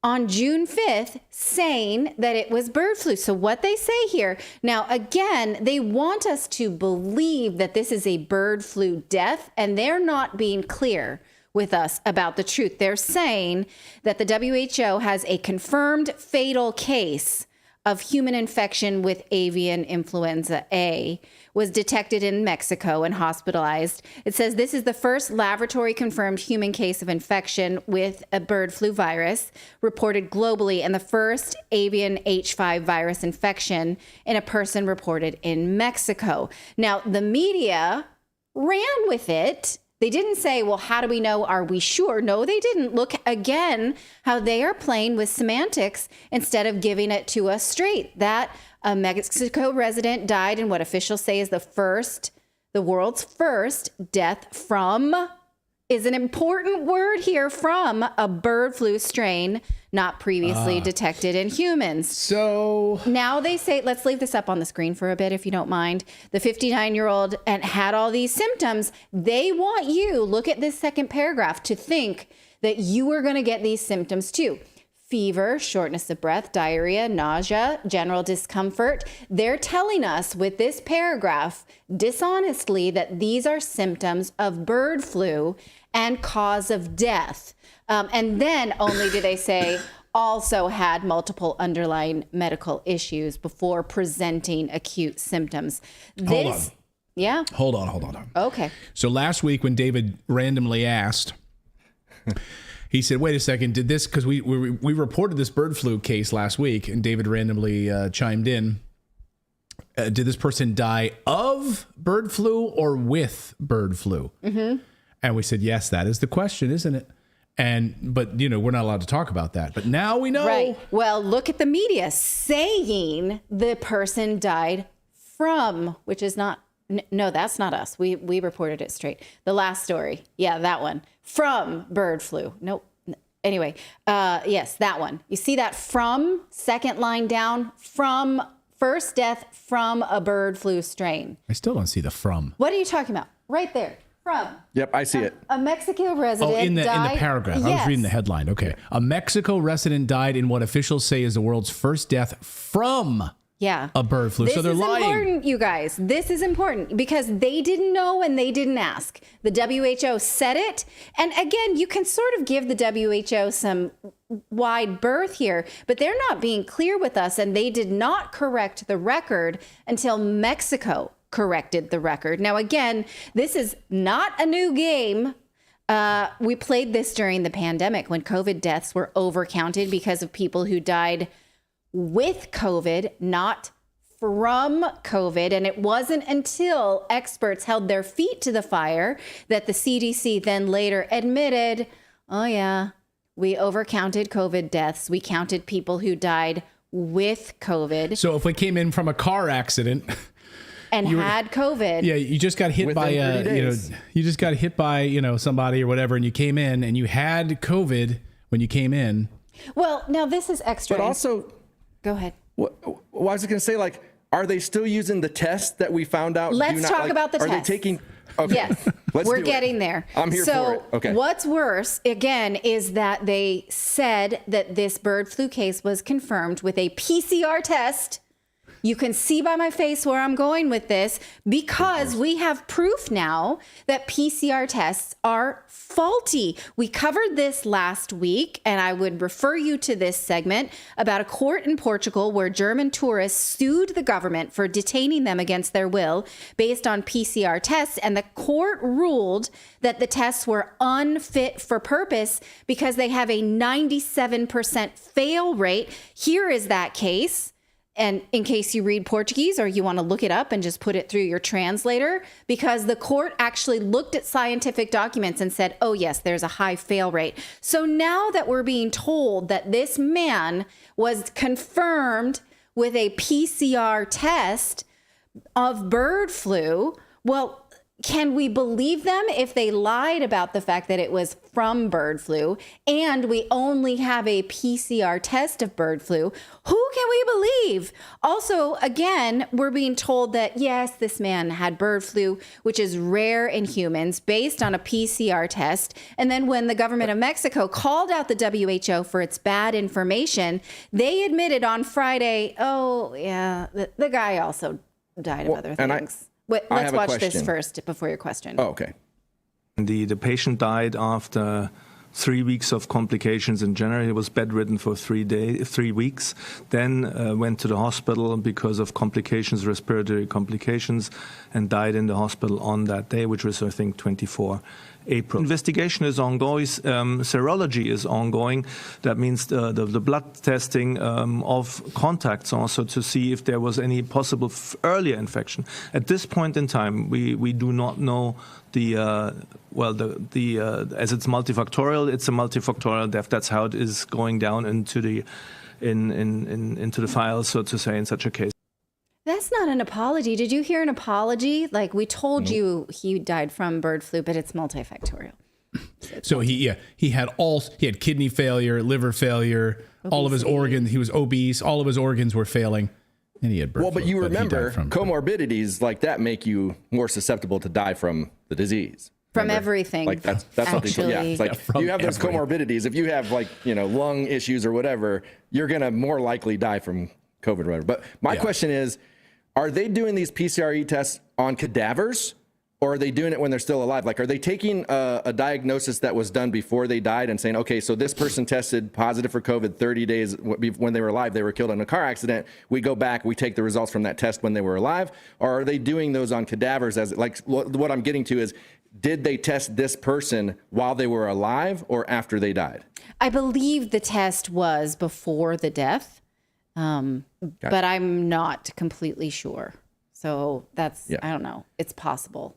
on June 5th saying that it was bird flu. So what they say here, now again, they want us to believe that this is a bird flu death, and they're not being clear with us about the truth. They're saying that the WHO has a confirmed fatal case of human infection with avian influenza A was detected in Mexico and hospitalized. It says this is the first laboratory confirmed human case of infection with a bird flu virus reported globally, and the first avian H5 virus infection in a person reported in Mexico. Now, the media ran with it They didn't say, well, how do we know? Are we sure? No, they didn't. Look again how they are playing with semantics instead of giving it to us straight. That a Mexico resident died in what officials say is the world's first death from, is an important word here, from a bird flu strain not previously detected in humans. So now they say, let's leave this up on the screen for a bit, if you don't mind. The 59-year-old and had all these symptoms. They want you, look at this second paragraph, to think that you are going to get these symptoms too. Fever, shortness of breath, diarrhea, nausea, general discomfort. They're telling us with this paragraph, dishonestly, that these are symptoms of bird flu and cause of death. And then only do they say also had multiple underlying medical issues before presenting acute symptoms. Hold on. Yeah. Hold on. Okay. So last week when David randomly asked, he said, wait a second, did this, because we reported this bird flu case last week, and David randomly chimed in. Did this person die of bird flu or with bird flu? Mm-hmm. And we said, yes, that is the question, isn't it? But we're not allowed to talk about that. But now we know. Right. Well, look at the media saying the person died from, which is not, no, that's not us. We reported it straight. The last story. Yeah, that one. From bird flu. Nope. Anyway, yes, that one. You see that from, second line down, from first death from a bird flu strain. I still don't see the from. What are you talking about? Right there. From. Yep, I see it. A Mexico resident in the died. paragraph. Yes. I was reading the headline. Okay. A Mexico resident died in what officials say is the world's first death from a bird flu. So they're lying. This is important, you guys. This is important because they didn't know and they didn't ask. The WHO said it. And again, you can sort of give the WHO some wide berth here, but they're not being clear with us, and they did not correct the record until Mexico corrected the record. Now, again, this is not a new game. We played this during the pandemic when COVID deaths were overcounted because of people who died with COVID, not from COVID. And it wasn't until experts held their feet to the fire that the CDC then later admitted, oh yeah, we overcounted COVID deaths. We counted people who died with COVID. So if we came in from a car accident and had COVID. Yeah, you just got hit by you just got hit by, somebody or whatever, and you came in and you had COVID when you came in. Well, now this is extra. But also, go ahead. What I was going to say, are they still using the test that we found out? Let's talk about the test. Are they taking? Okay. Yes, we're getting there. I'm here for it. Okay. What's worse, again, is that they said that this bird flu case was confirmed with a PCR test. You can see by my face where I'm going with this, because we have proof now that PCR tests are faulty. We covered this last week, and I would refer you to this segment about a court in Portugal where German tourists sued the government for detaining them against their will based on PCR tests. And the court ruled that the tests were unfit for purpose because they have a 97% fail rate. Here is that case. And in case you read Portuguese or you want to look it up and just put it through your translator, because the court actually looked at scientific documents and said, oh, yes, there's a high fail rate. So now that we're being told that this man was confirmed with a PCR test of bird flu, well, can we believe them if they lied about the fact that it was from bird flu and we only have a PCR test of bird flu? Who can we believe? Also, again, we're being told that, yes, this man had bird flu, which is rare in humans, based on a PCR test. And then when the government of Mexico called out the WHO for its bad information, they admitted on Friday, oh, yeah, the guy also died of other things. Let's watch this first before your question. Oh, okay. The patient died after 3 weeks of complications in January. He was bedridden for 3 weeks, then went to the hospital because of complications, respiratory complications, and died in the hospital on that day, which was, I think, 24. April. Investigation is ongoing. Serology is ongoing. That means the blood testing of contacts also to see if there was any possible earlier infection. At this point in time, we do not know as it's multifactorial, it's a multifactorial death. That's how it is going down into the into the files, so to say, in such a case. That's not an apology. Did you hear an apology? Like, we told you he died from bird flu, but it's multifactorial. So he had kidney failure, liver failure, all of his organs. He was obese. All of his organs were failing, and he had bird flu. Well, but you remember, from comorbidities like that make you more susceptible to die from the disease. From everything. Like that's actually. it's like you have those comorbidities. If you have lung issues or whatever, you're gonna more likely die from COVID or whatever. But my question is, are they doing these PCRE tests on cadavers, or are they doing it when they're still alive? Like, are they taking a diagnosis that was done before they died and saying, okay, so this person tested positive for COVID 30 days when they were alive, they were killed in a car accident. We go back, we take the results from that test when they were alive, or are they doing those on cadavers? As like what I'm getting to is, did they test this person while they were alive or after they died? I believe the test was before the death, but I'm not completely sure. So that's, I don't know. It's possible.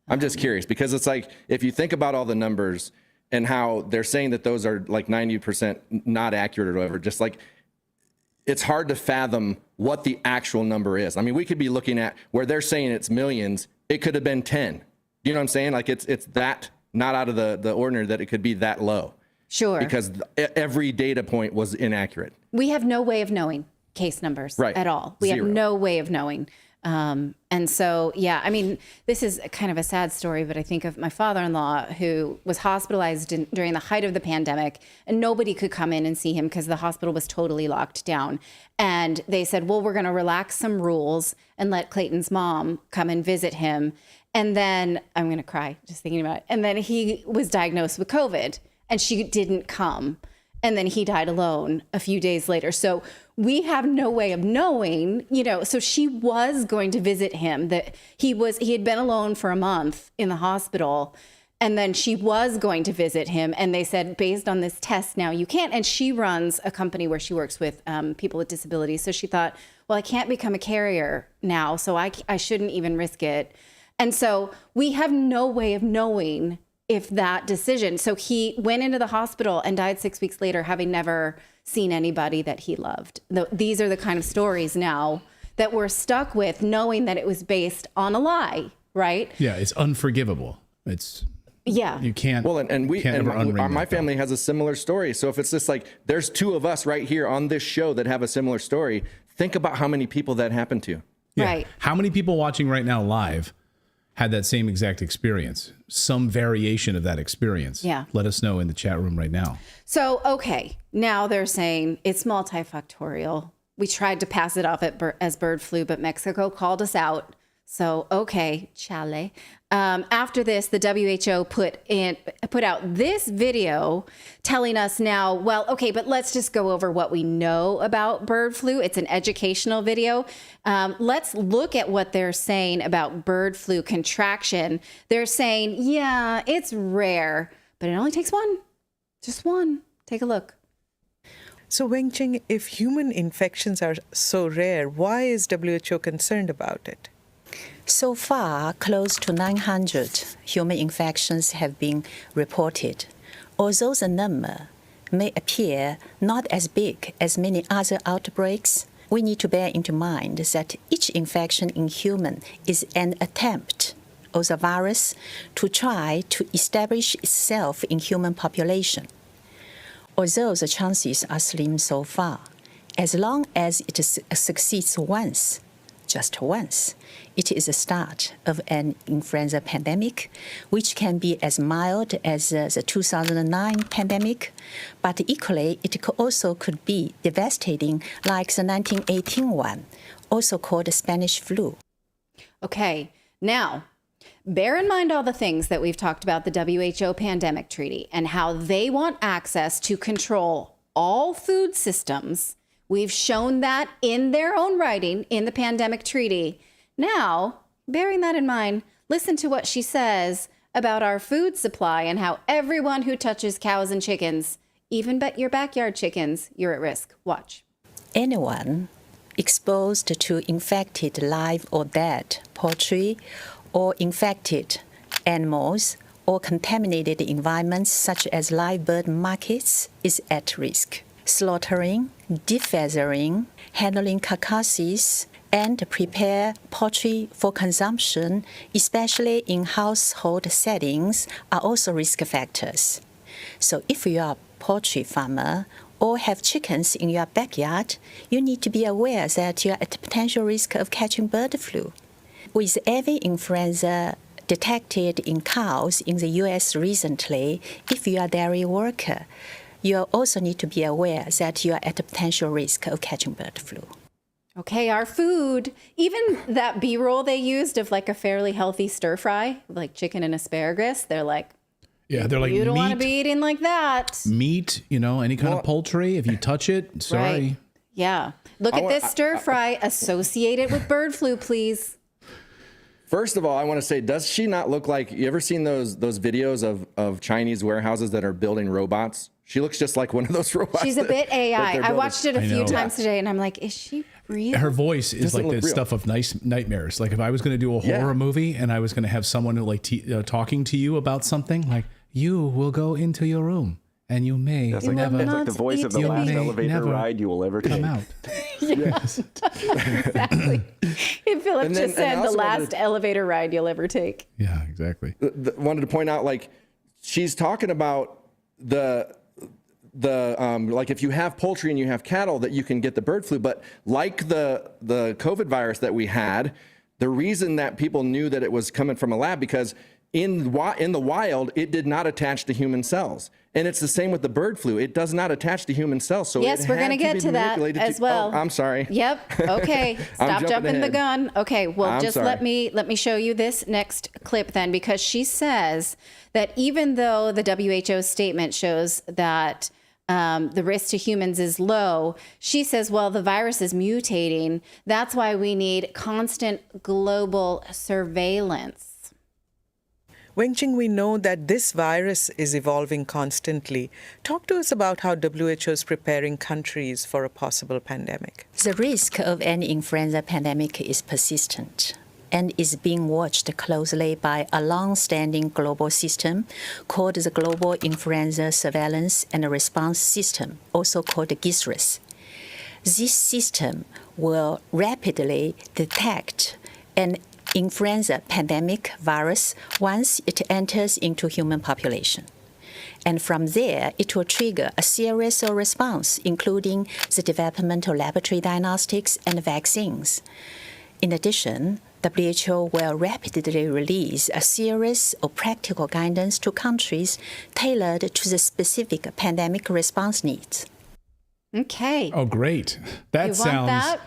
I'm just curious because it's like, if you think about all the numbers and how they're saying that those are like 90% not accurate or whatever, just like, it's hard to fathom what the actual number is. I mean, we could be looking at where they're saying it's millions. It could have been 10. You know what I'm saying? Like it's that not out of the ordinary that it could be that low. Sure. Because every data point was inaccurate. We have no way of knowing case numbers at all. We have no way of knowing. And so, I mean, this is kind of a sad story, but I think of my father-in-law who was hospitalized during the height of the pandemic, and nobody could come in and see him because the hospital was totally locked down. And they said, well, we're going to relax some rules and let Clayton's mom come and visit him. And then I'm going to cry just thinking about it. And then he was diagnosed with COVID and she didn't come. And then he died alone a few days later. So we have no way of knowing, so she was going to visit him, that he had been alone for a month in the hospital. And then she was going to visit him. And they said, based on this test, now you can't. And she runs a company where she works with people with disabilities. So she thought, well, I can't become a carrier now, so I shouldn't even risk it. And so we have no way of knowing if that decision. So he went into the hospital and died 6 weeks later, having never seen anybody that he loved. These are the kind of stories now that we're stuck with, knowing that it was based on a lie, right? Yeah, it's unforgivable. You can't. Well, my family has a similar story. So if it's just like, there's two of us right here on this show that have a similar story, think about how many people that happened to. Yeah. Right. How many people watching right now live had that same exact experience, some variation of that experience? Yeah. Let us know in the chat room right now. So, okay, now they're saying it's multifactorial. We tried to pass it off as bird flu, but Mexico called us out. So, okay, chale. After this, the WHO put out this video telling us now, well, okay, but let's just go over what we know about bird flu. It's an educational video. Let's look at what they're saying about bird flu contraction. They're saying, yeah, it's rare, but it only takes one. Just one. Take a look. So, Wenjing, if human infections are so rare, why is WHO concerned about it? So far, close to 900 human infections have been reported. Although the number may appear not as big as many other outbreaks, we need to bear into mind that each infection in human is an attempt of the virus to try to establish itself in human population. Although the chances are slim so far, as long as it succeeds once, just once, it is the start of an influenza pandemic, which can be as mild as the 2009 pandemic, but equally it could be devastating like the 1918 one, also called the Spanish flu. Okay, now, bear in mind all the things that we've talked about the WHO pandemic treaty and how they want access to control all food systems. We've shown that in their own writing in the pandemic treaty. Now, bearing that in mind, listen to what she says about our food supply and how everyone who touches cows and chickens, even your backyard chickens, you're at risk. Watch. Anyone exposed to infected live or dead poultry or infected animals or contaminated environments such as live bird markets is at risk. Slaughtering, defeathering, handling carcasses, and prepare poultry for consumption, especially in household settings, are also risk factors. So if you are a poultry farmer or have chickens in your backyard, you need to be aware that you are at potential risk of catching bird flu. With avian influenza detected in cows in the U.S. recently, if you are a dairy worker, you also need to be aware that you are at a potential risk of catching bird flu. Okay, our food, even that B-roll they used of like a fairly healthy stir fry, like chicken and asparagus, they're like, yeah, they're like, you don't meat, want to be eating like that. Meat, any kind of poultry, if you touch it, sorry. Right. Yeah. Look at this stir fry associated with bird flu, please. First of all, I want to say, does she not look like, you ever seen those videos of Chinese warehouses that are building robots? She looks just like one of those robots. She's a bit AI. I watched it a few times today, and I'm like, is she real? Her voice is like the real stuff of nice nightmares. Like if I was going to do a horror movie and I was going to have someone who talking to you about something, like you will go into your room and you may never. It's like the voice of the last elevator ride you will ever come take. out. Yes, exactly. Philip just said the last elevator ride you'll ever take. Yeah, exactly. Wanted to point out, like, she's talking about the like if you have poultry and you have cattle that you can get the bird flu, but like the COVID virus that we had, the reason that people knew that it was coming from a lab because in the wild it did not attach to human cells, and it's the same with the bird flu. It does not attach to human cells. So yes, we're going to get to that as well. Oh, I'm sorry. Yep. Okay. Stop jumping the gun. Okay. Well, just let me show you this next clip then, because she says that even though the WHO statement shows that the risk to humans is low, she says, well, the virus is mutating. That's why we need constant global surveillance. Wenqing, we know that this virus is evolving constantly. Talk to us about how WHO is preparing countries for a possible pandemic. The risk of any influenza pandemic is persistent and is being watched closely by a long-standing global system called the Global Influenza Surveillance and Response System, also called GISRIS. This system will rapidly detect an influenza pandemic virus once it enters into human population. And from there, it will trigger a series of response, including the development of laboratory diagnostics and vaccines. In addition, WHO will rapidly release a series of practical guidance to countries tailored to the specific pandemic response needs. Okay. Oh, great. That sounds. That?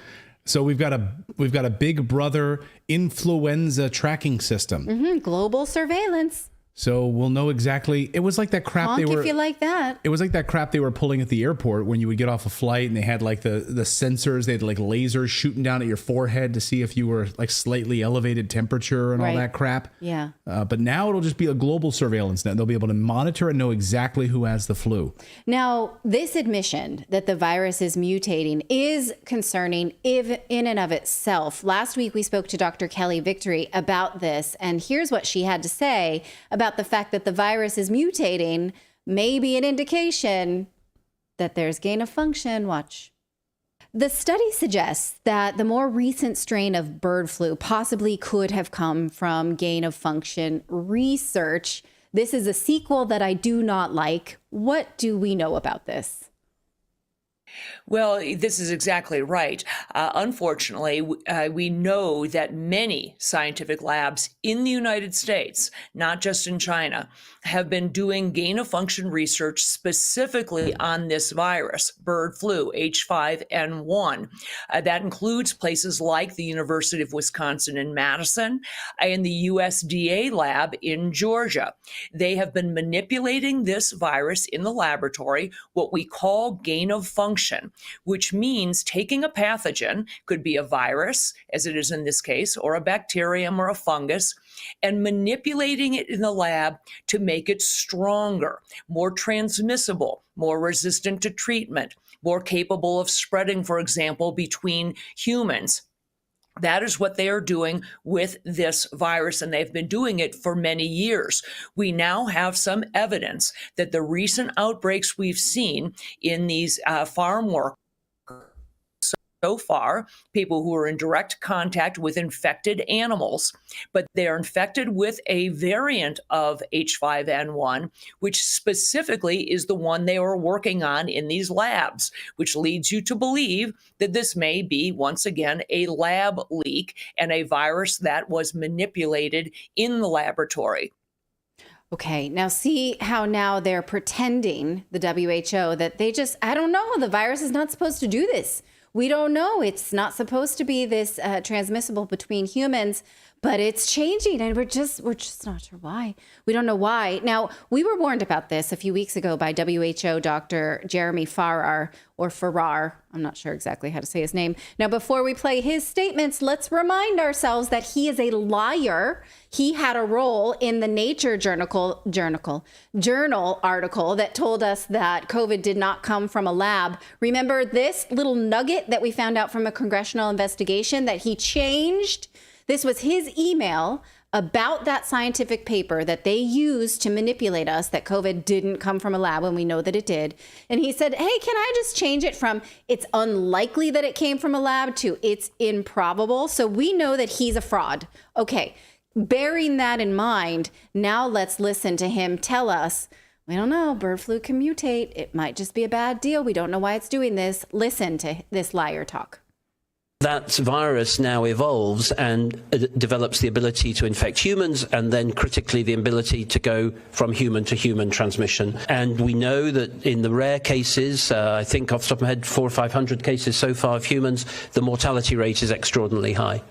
So we've got a Big Brother influenza tracking system. Mm-hmm. Global surveillance. So we'll know exactly. It was like that crap they were. If you like that. It was like that crap they were pulling at the airport when you would get off a flight and they had like the sensors. They had like lasers shooting down at your forehead to see if you were like slightly elevated temperature and all that crap. Yeah. But now it'll just be a global surveillance net. They'll be able to monitor and know exactly who has the flu. Now, this admission that the virus is mutating is concerning in and of itself. Last week, we spoke to Dr. Kelly Victory about this, and here's what she had to say about the fact that the virus is mutating may be an indication that there's gain of function. Watch. The study suggests that the more recent strain of bird flu possibly could have come from gain of function research. This is a sequel that I do not like. What do we know about this? Well, this is exactly right. Unfortunately, we know that many scientific labs in the United States, not just in China, have been doing gain-of-function research specifically on this virus, bird flu, H5N1. That includes places like the University of Wisconsin in Madison and the USDA lab in Georgia. They have been manipulating this virus in the laboratory, what we call gain-of-function manipulation, which means taking a pathogen, could be a virus, as it is in this case, or a bacterium or a fungus, and manipulating it in the lab to make it stronger, more transmissible, more resistant to treatment, more capable of spreading, for example, between humans. That is what they are doing with this virus, and they've been doing it for many years. We now have some evidence that the recent outbreaks we've seen in these farm workers, so far, people who are in direct contact with infected animals, but they are infected with a variant of H5N1, which specifically is the one they are working on in these labs, which leads you to believe that this may be, once again, a lab leak and a virus that was manipulated in the laboratory. Okay, now see how now they're pretending, the WHO, that they just, I don't know, the virus is not supposed to do this. We don't know. It's not supposed to be this transmissible between humans, but it's changing, and we're just not sure why. We don't know why. Now, we were warned about this a few weeks ago by WHO Dr. Jeremy Farrar, or Farrar. I'm not sure exactly how to say his name. Now, before we play his statements, let's remind ourselves that he is a liar. He had a role in the Nature journal article that told us that COVID did not come from a lab. Remember this little nugget that we found out from a congressional investigation that he changed? This was his email about that scientific paper that they used to manipulate us, that COVID didn't come from a lab, and we know that it did. And he said, hey, can I just change it from it's unlikely that it came from a lab to it's improbable? So we know that he's a fraud. Okay, bearing that in mind, now let's listen to him tell us, we don't know, bird flu can mutate. It might just be a bad deal. We don't know why it's doing this. Listen to this liar talk. That virus now evolves and develops the ability to infect humans, and then critically the ability to go from human to human transmission. And we know that in the rare cases, I think off the top of my head, 400 or 500 cases so far of humans, the mortality rate is extraordinarily high.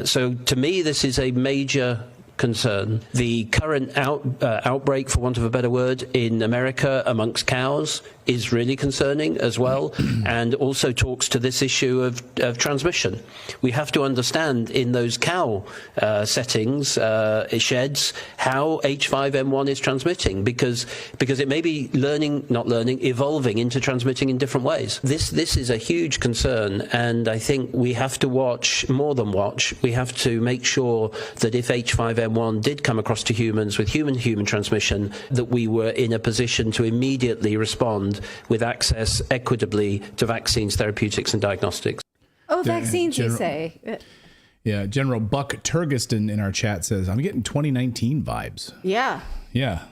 So to me, this is a major concern. The current outbreak, for want of a better word, in America amongst cows is really concerning as well, and also talks to this issue of transmission. We have to understand in those cow settings, sheds, how H5N1 is transmitting, because it may be evolving into transmitting in different ways. This is a huge concern, and I think we have to watch, more than watch, we have to make sure that if H5N1 did come across to humans with human-to-human transmission, that we were in a position to immediately respond with access equitably to vaccines, therapeutics, and diagnostics. Oh, vaccines, you say. Yeah, General Buck Turgeston in our chat says, I'm getting 2019 vibes. Yeah. Yeah.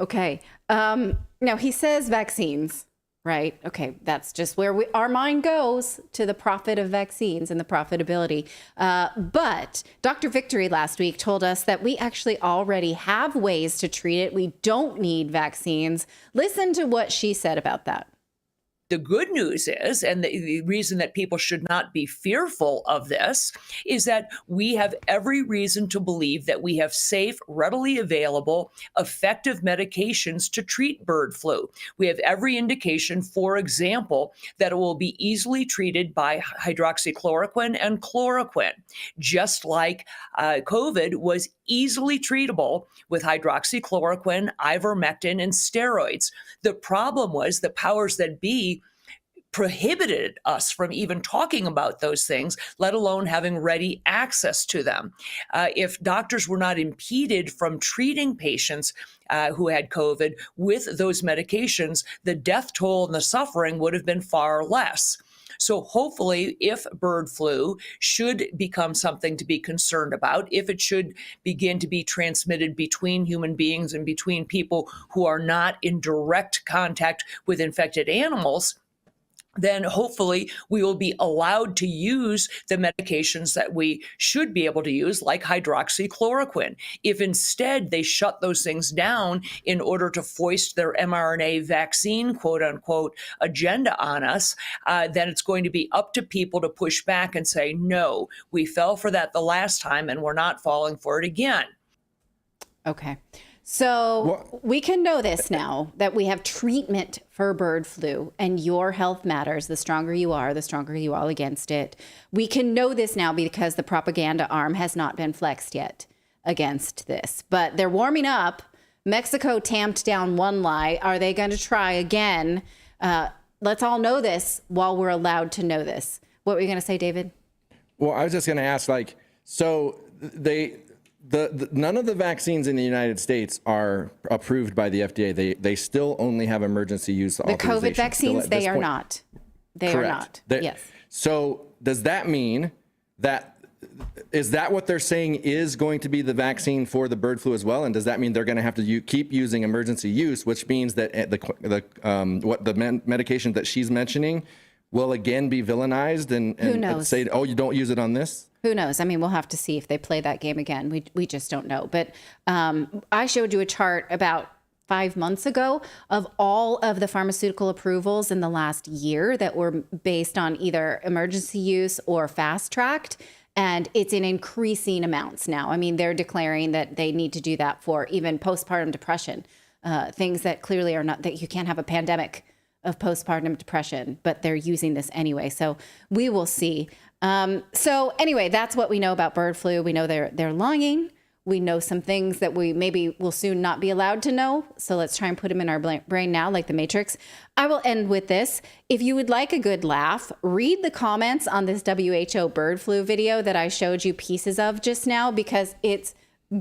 Okay. Now, he says vaccines, right? Okay, that's just where our mind goes, to the profit of vaccines and the profitability. But Dr. Victory last week told us that we actually already have ways to treat it. We don't need vaccines. Listen to what she said about that. The good news is, and the reason that people should not be fearful of this, is that we have every reason to believe that we have safe, readily available, effective medications to treat bird flu. We have every indication, for example, that it will be easily treated by hydroxychloroquine and chloroquine, just like COVID was easily treatable with hydroxychloroquine, ivermectin, and steroids. The problem was the powers that be prohibited us from even talking about those things, let alone having ready access to them. If doctors were not impeded from treating patients who had COVID with those medications, the death toll and the suffering would have been far less. So hopefully, if bird flu should become something to be concerned about, if it should begin to be transmitted between human beings and between people who are not in direct contact with infected animals, then hopefully we will be allowed to use the medications that we should be able to use, like hydroxychloroquine. If instead they shut those things down in order to foist their mRNA vaccine, quote unquote, agenda on us, then it's going to be up to people to push back and say, no, we fell for that the last time and we're not falling for it again. Okay. So we can know this now, that we have treatment for bird flu, and your health matters. The stronger you are against it. We can know this now because the propaganda arm has not been flexed yet against this. But they're warming up. Mexico tamped down one lie. Are they going to try again? Let's all know this while we're allowed to know this. What were you going to say, David? Well, I was just going to ask, so none of the vaccines in the United States are approved by the FDA. They still only have emergency use authorization. The COVID vaccines, they are not. They are not. Yes. So does that mean is that what they're saying is going to be the vaccine for the bird flu as well? And does that mean they're going to have to keep using emergency use, which means that the medication that she's mentioning will again be villainized and say, oh, you don't use it on this? Who knows? I mean, we'll have to see if they play that game again. We just don't know. But I showed you a chart about 5 months ago of all of the pharmaceutical approvals in the last year that were based on either emergency use or fast-tracked. And it's in increasing amounts now. I mean, they're declaring that they need to do that for even postpartum depression, things that clearly are not, that you can't have a pandemic of postpartum depression, but they're using this anyway. So we will see. So anyway, that's what we know about bird flu. We know they're longing. We know some things that we maybe will soon not be allowed to know. So let's try and put them in our brain now, like the Matrix. I will end with this. If you would like a good laugh, read the comments on this WHO bird flu video that I showed you pieces of just now, because it's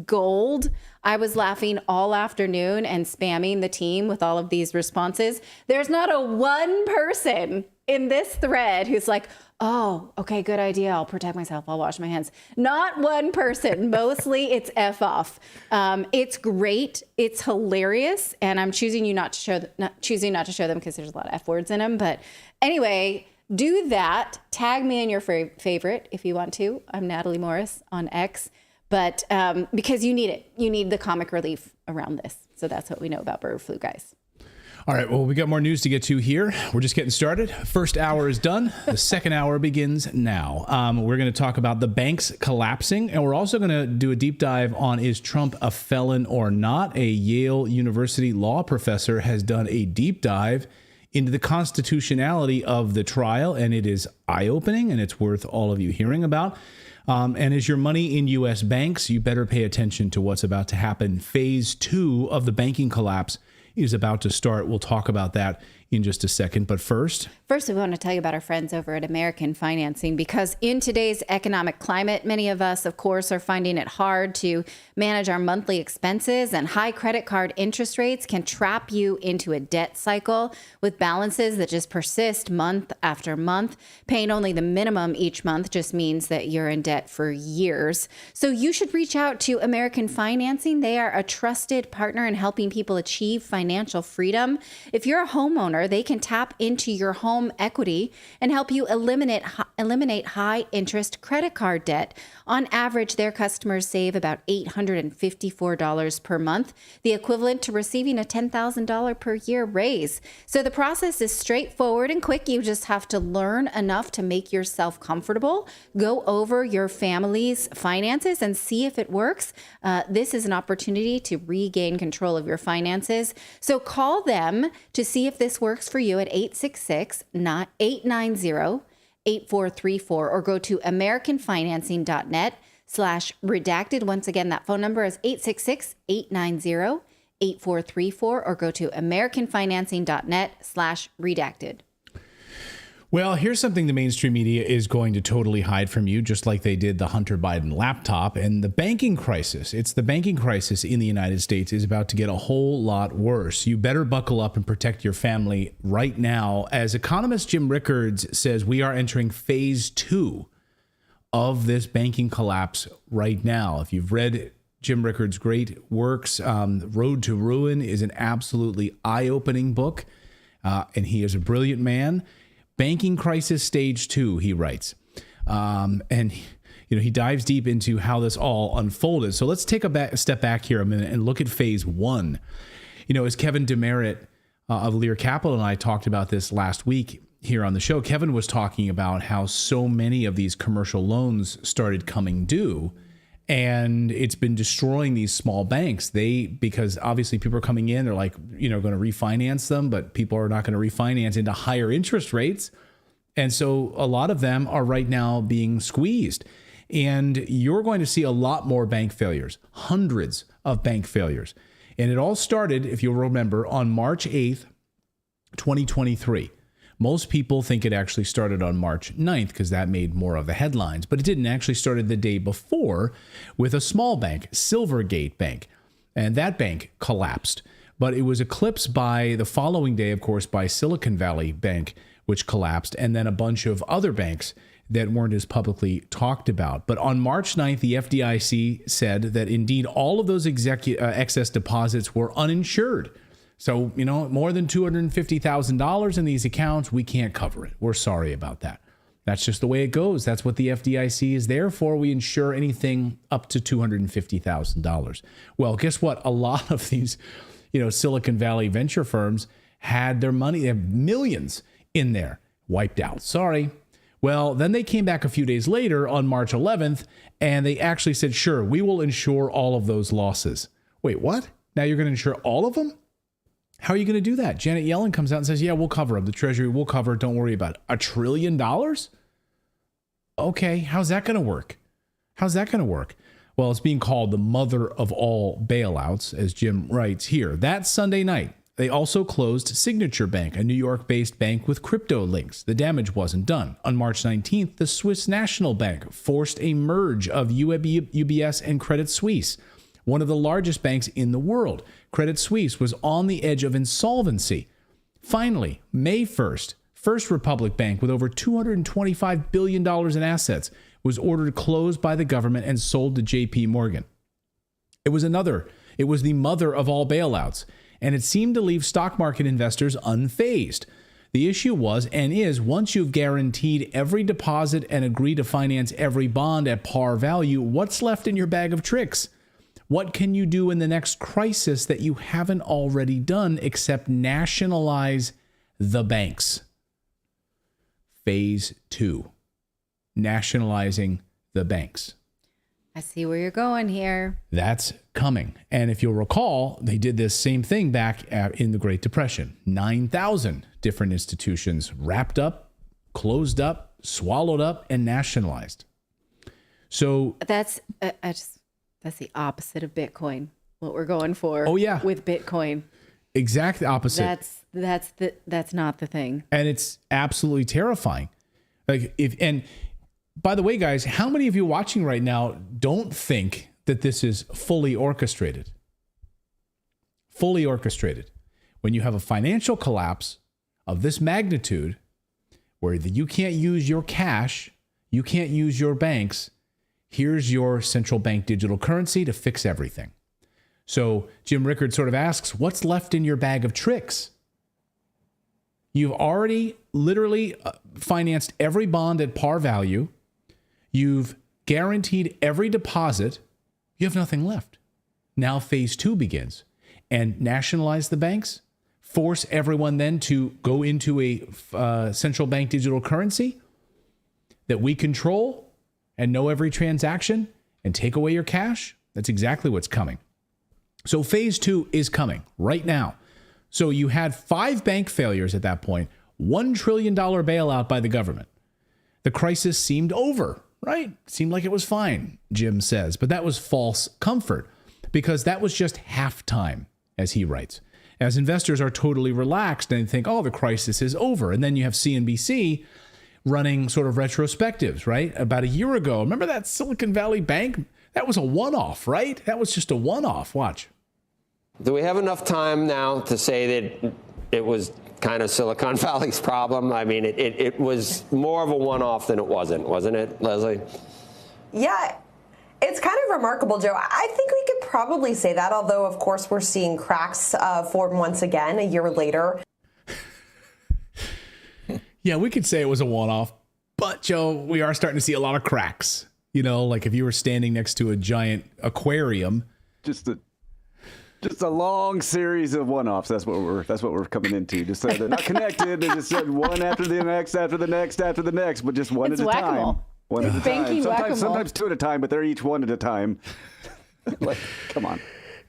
gold. I was laughing all afternoon and spamming the team with all of these responses. There's not a one person in this thread who's like, oh, okay, good idea. I'll protect myself. I'll wash my hands. Not one person. Mostly it's F off. It's great. It's hilarious. And I'm choosing not to show them because there's a lot of F words in them. But anyway, do that. Tag me in your favorite if you want to. I'm Natali Morris on X. But because you need it. You need the comic relief around this. So that's what we know about bird flu, guys. All right, well, we got more news to get to here. We're just getting started. First hour is done. The second hour begins now. We're going to talk about the banks collapsing, and we're also going to do a deep dive on, is Trump a felon or not? A Yale University law professor has done a deep dive into the constitutionality of the trial, and it is eye-opening, and it's worth all of you hearing about. And is your money in U.S. banks? You better pay attention to what's about to happen. Phase 2 of the banking collapse is about to start. We'll talk about that in just a second. But first, we want to tell you about our friends over at American Financing, because in today's economic climate, many of us, of course, are finding it hard to manage our monthly expenses, and high credit card interest rates can trap you into a debt cycle with balances that just persist month after month. Paying only the minimum each month just means that you're in debt for years. So you should reach out to American Financing. They are a trusted partner in helping people achieve financial freedom. If you're a homeowner, they can tap into your home equity and help you eliminate high interest credit card debt. On average, their customers save about $854 per month, the equivalent to receiving a $10,000 per year raise. So the process is straightforward and quick. You just have to learn enough to make yourself comfortable, go over your family's finances and see if it works. This is an opportunity to regain control of your finances. So call them to see if this works for you at 866-890-8434 or go to americanfinancing.net/redacted. Once again, that phone number is 866-890-8434 or go to americanfinancing.net/redacted. Well, here's something the mainstream media is going to totally hide from you, just like they did the Hunter Biden laptop and the banking crisis. It's the banking crisis in the United States is about to get a whole lot worse. You better buckle up and protect your family right now. As economist Jim Rickards says, we are entering phase 2 of this banking collapse right now. If you've read Jim Rickards' great works, Road to Ruin is an absolutely eye-opening book, and he is a brilliant man. Banking crisis stage 2, he writes. And he dives deep into how this all unfolded. So let's take a step back here a minute and look at phase 1. As Kevin Demerit of Lear Capital and I talked about this last week here on the show, Kevin was talking about how so many of these commercial loans started coming due And it's been destroying these small banks. Because obviously people are coming in, they're like, going to refinance them, but people are not going to refinance into higher interest rates. And so a lot of them are right now being squeezed. And you're going to see a lot more bank failures, hundreds of bank failures. And it all started, if you'll remember, on March 8th, 2023. Most people think it actually started on March 9th because that made more of the headlines, but it didn't. Actually started the day before with a small bank, Silvergate Bank, and that bank collapsed. But it was eclipsed by the following day, of course, by Silicon Valley Bank, which collapsed, and then a bunch of other banks that weren't as publicly talked about. But on March 9th, the FDIC said that indeed all of those excess deposits were uninsured. So, more than $250,000 in these accounts, we can't cover it. We're sorry about that. That's just the way it goes. That's what the FDIC is there for. We insure anything up to $250,000. Well, guess what? A lot of these, Silicon Valley venture firms had their money, they have millions in there, wiped out. Sorry. Well, then they came back a few days later on March 11th, and they actually said, sure, we will insure all of those losses. Wait, what? Now you're going to insure all of them? How are you going to do that? Janet Yellen comes out and says, yeah, we'll cover them. The Treasury will cover it. Don't worry about it. $1 trillion? Okay, how's that going to work? Well, it's being called the mother of all bailouts, as Jim writes here. That Sunday night, they also closed Signature Bank, a New York-based bank with crypto links. The damage wasn't done. On March 19th, the Swiss National Bank forced a merge of UBS and Credit Suisse, one of the largest banks in the world. Credit Suisse was on the edge of insolvency. Finally, May 1st, First Republic Bank, with over $225 billion in assets, was ordered closed by the government and sold to J.P. Morgan. It was the mother of all bailouts, and it seemed to leave stock market investors unfazed. The issue was and is, once you've guaranteed every deposit and agreed to finance every bond at par value, what's left in your bag of tricks? What can you do in the next crisis that you haven't already done except nationalize the banks? Phase 2, nationalizing the banks. I see where you're going here. That's coming. And if you'll recall, they did this same thing back in the Great Depression. 9,000 different institutions wrapped up, closed up, swallowed up, and nationalized. So that's the opposite of Bitcoin. What we're going for. Oh yeah, with Bitcoin. Exact opposite. That's not the thing. And it's absolutely terrifying. And by the way, guys, how many of you watching right now don't think that this is fully orchestrated? Fully orchestrated. When you have a financial collapse of this magnitude, where you can't use your cash, you can't use your banks, here's your central bank digital currency to fix everything. So Jim Rickard sort of asks, what's left in your bag of tricks? You've already literally financed every bond at par value. You've guaranteed every deposit. You have nothing left. Now phase 2 begins. And nationalize the banks, force everyone then to go into a central bank digital currency that we control and know every transaction and take away your cash. That's exactly what's coming. So phase 2 is coming right now. So you had 5 bank failures at that point, $1 trillion bailout by the government. The crisis seemed over, right? Seemed like it was fine, Jim says. But that was false comfort because that was just halftime, as he writes. As investors are totally relaxed and think, oh, the crisis is over. And then you have CNBC running sort of retrospectives, right? About a year ago, remember that Silicon Valley Bank? That was a one-off, right? That was just a one-off. Watch. Do we have enough time now to say that it was kind of Silicon Valley's problem? I mean, it was more of a one-off than it wasn't it, Leslie? Yeah, it's kind of remarkable, Joe. I think we could probably say that, although, of course, we're seeing cracks form once again a year later. Yeah, we could say it was a one-off, but, Joe, we are starting to see a lot of cracks. You know, like if you were standing next to a giant aquarium. Just a long series of one-offs. That's what we're coming into. Just so they're not connected. They just said one after the next, after the next, after the next, but just one at a time. One at a banking time. whack-a-mole. Sometimes two at a time, but they're each one at a time. Like, come on.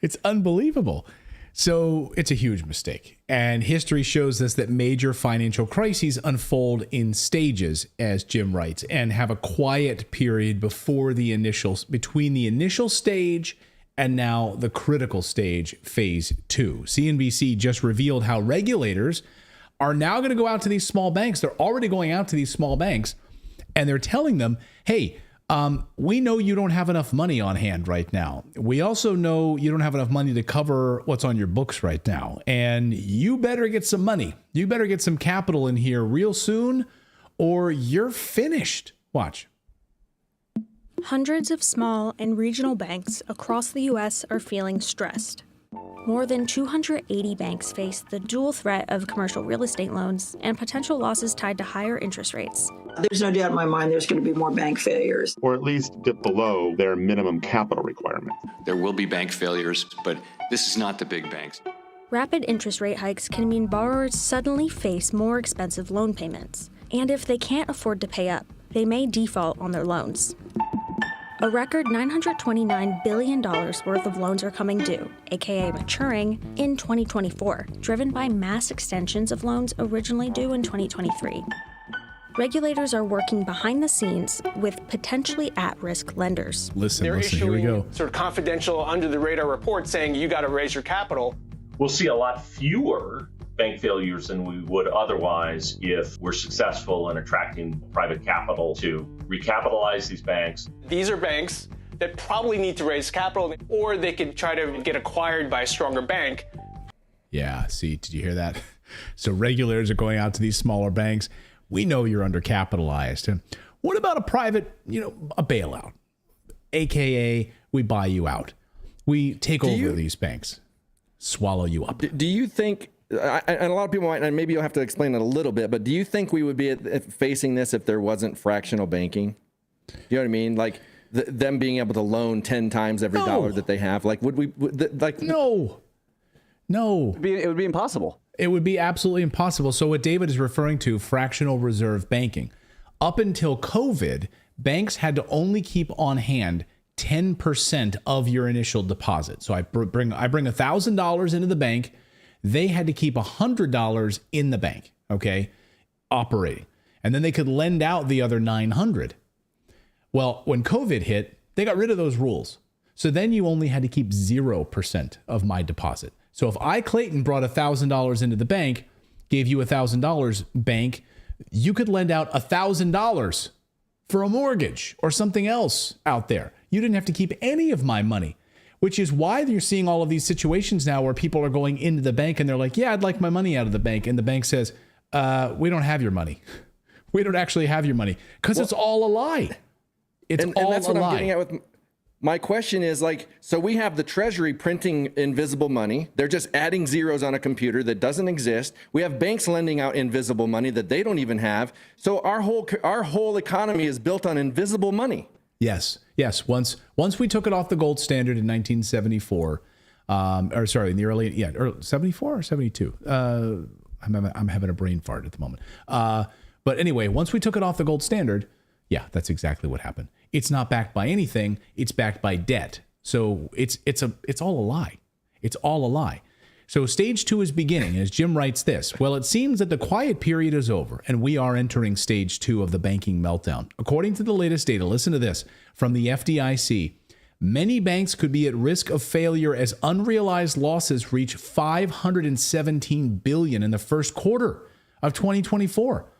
It's unbelievable. So it's a huge mistake. And history shows us that major financial crises unfold in stages, as Jim writes, and have a quiet period between the initial stage and now the critical stage, phase 2. CNBC just revealed how regulators are now going to go out to these small banks. They're already going out to these small banks, and they're telling them, hey, we know you don't have enough money on hand right now. We also know you don't have enough money to cover what's on your books right now. And you better get some money. You better get some capital in here real soon, or you're finished. Watch. Hundreds of small and regional banks across the U.S. are feeling stressed. More than 280 banks face the dual threat of commercial real estate loans and potential losses tied to higher interest rates. There's no doubt in my mind there's going to be more bank failures. Or at least dip below their minimum capital requirement. There will be bank failures, but this is not the big banks. Rapid interest rate hikes can mean borrowers suddenly face more expensive loan payments. And if they can't afford to pay up, they may default on their loans. A record $929 billion worth of loans are coming due, aka maturing, in 2024, driven by mass extensions of loans originally due in 2023. Regulators are working behind the scenes with potentially at-risk lenders. Listen, here we go. Sort of confidential, under-the-radar reports saying you got to raise your capital. We'll see a lot fewer bank failures than we would otherwise if we're successful in attracting private capital to recapitalize these banks. These are banks that probably need to raise capital, or they could try to get acquired by a stronger bank. Yeah, see, did you hear that? So regulators are going out to these smaller banks. We know you're undercapitalized. And what about a private, a bailout? AKA, we buy you out. We take over these banks, swallow you up. Do you think, and a lot of people might, and maybe you'll have to explain it a little bit, but do you think we would be facing this if there wasn't fractional banking? You know what I mean? Like them being able to loan 10 times every dollar that they have. Like, No. It would be impossible. It would be absolutely impossible. So what David is referring to, fractional reserve banking. Up until COVID, banks had to only keep on hand 10% of your initial deposit. So I bring $1,000 into the bank. They had to keep $100 in the bank, okay, operating. And then they could lend out the other $900. Well, when COVID hit, they got rid of those rules. So then you only had to keep 0% of my deposit. So if I, Clayton, brought $1,000 into the bank, gave you $1,000 bank, you could lend out $1,000 for a mortgage or something else out there. You didn't have to keep any of my money, which is why you're seeing all of these situations now where people are going into the bank and they're like, yeah, I'd like my money out of the bank. And the bank says, we don't have your money. We don't actually have your money because it's all a lie. It's all that's a what lie. I'm getting at with my question is, like, so we have the Treasury printing invisible money. They're just adding zeros on a computer that doesn't exist. We have banks lending out invisible money that they don't even have. So our whole economy is built on invisible money. Yes. Once we took it off the gold standard in 1974, in the early 74 or 72. I'm having a brain fart at the moment. But anyway, once we took it off the gold standard, yeah, that's exactly what happened. It's not backed by anything. It's backed by debt. So it's all a lie. It's all a lie. So stage 2 is beginning. As Jim writes this, well, it seems that the quiet period is over and we are entering stage 2 of the banking meltdown. According to the latest data, listen to this, from the FDIC, many banks could be at risk of failure as unrealized losses reach $517 billion in the first quarter of 2024.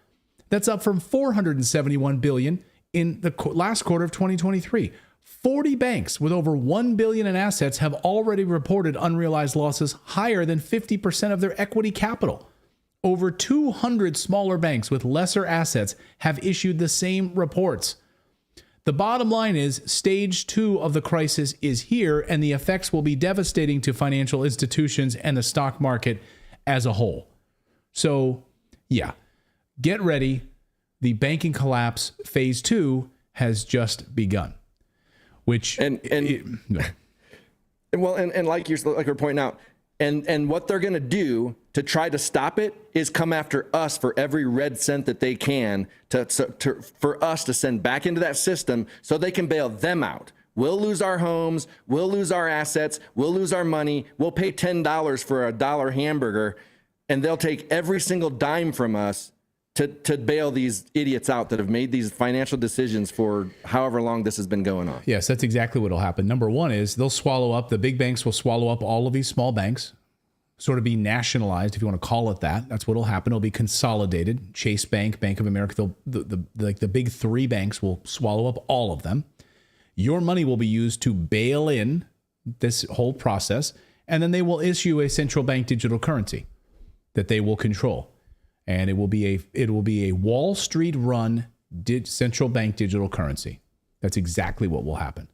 That's up from $471 billion in the last quarter of 2023. 40 banks with over $1 billion in assets have already reported unrealized losses higher than 50% of their equity capital. Over 200 smaller banks with lesser assets have issued the same reports. The bottom line is stage 2 of the crisis is here, and the effects will be devastating to financial institutions and the stock market as a whole. So, yeah. Get ready. The banking collapse phase 2 has just begun. Which like you're pointing out, And what they're going to do to try to stop it is come after us for every red cent that they can for us to send back into that system so they can bail them out. We'll lose our homes. We'll lose our assets. We'll lose our money. We'll pay $10 for a $1 hamburger, and they'll take every single dime from us to bail these idiots out that have made these financial decisions for however long this has been going on. Yes, that's exactly what will happen. Number one is they'll swallow up, the big banks will swallow up all of these small banks, sort of be nationalized, if you want to call it that. That's what will happen. It'll be consolidated. Chase Bank, Bank of America, the big three banks will swallow up all of them. Your money will be used to bail in this whole process, and then they will issue a central bank digital currency that they will control. And it will be a Wall Street run central bank digital currency. That's exactly what will happen.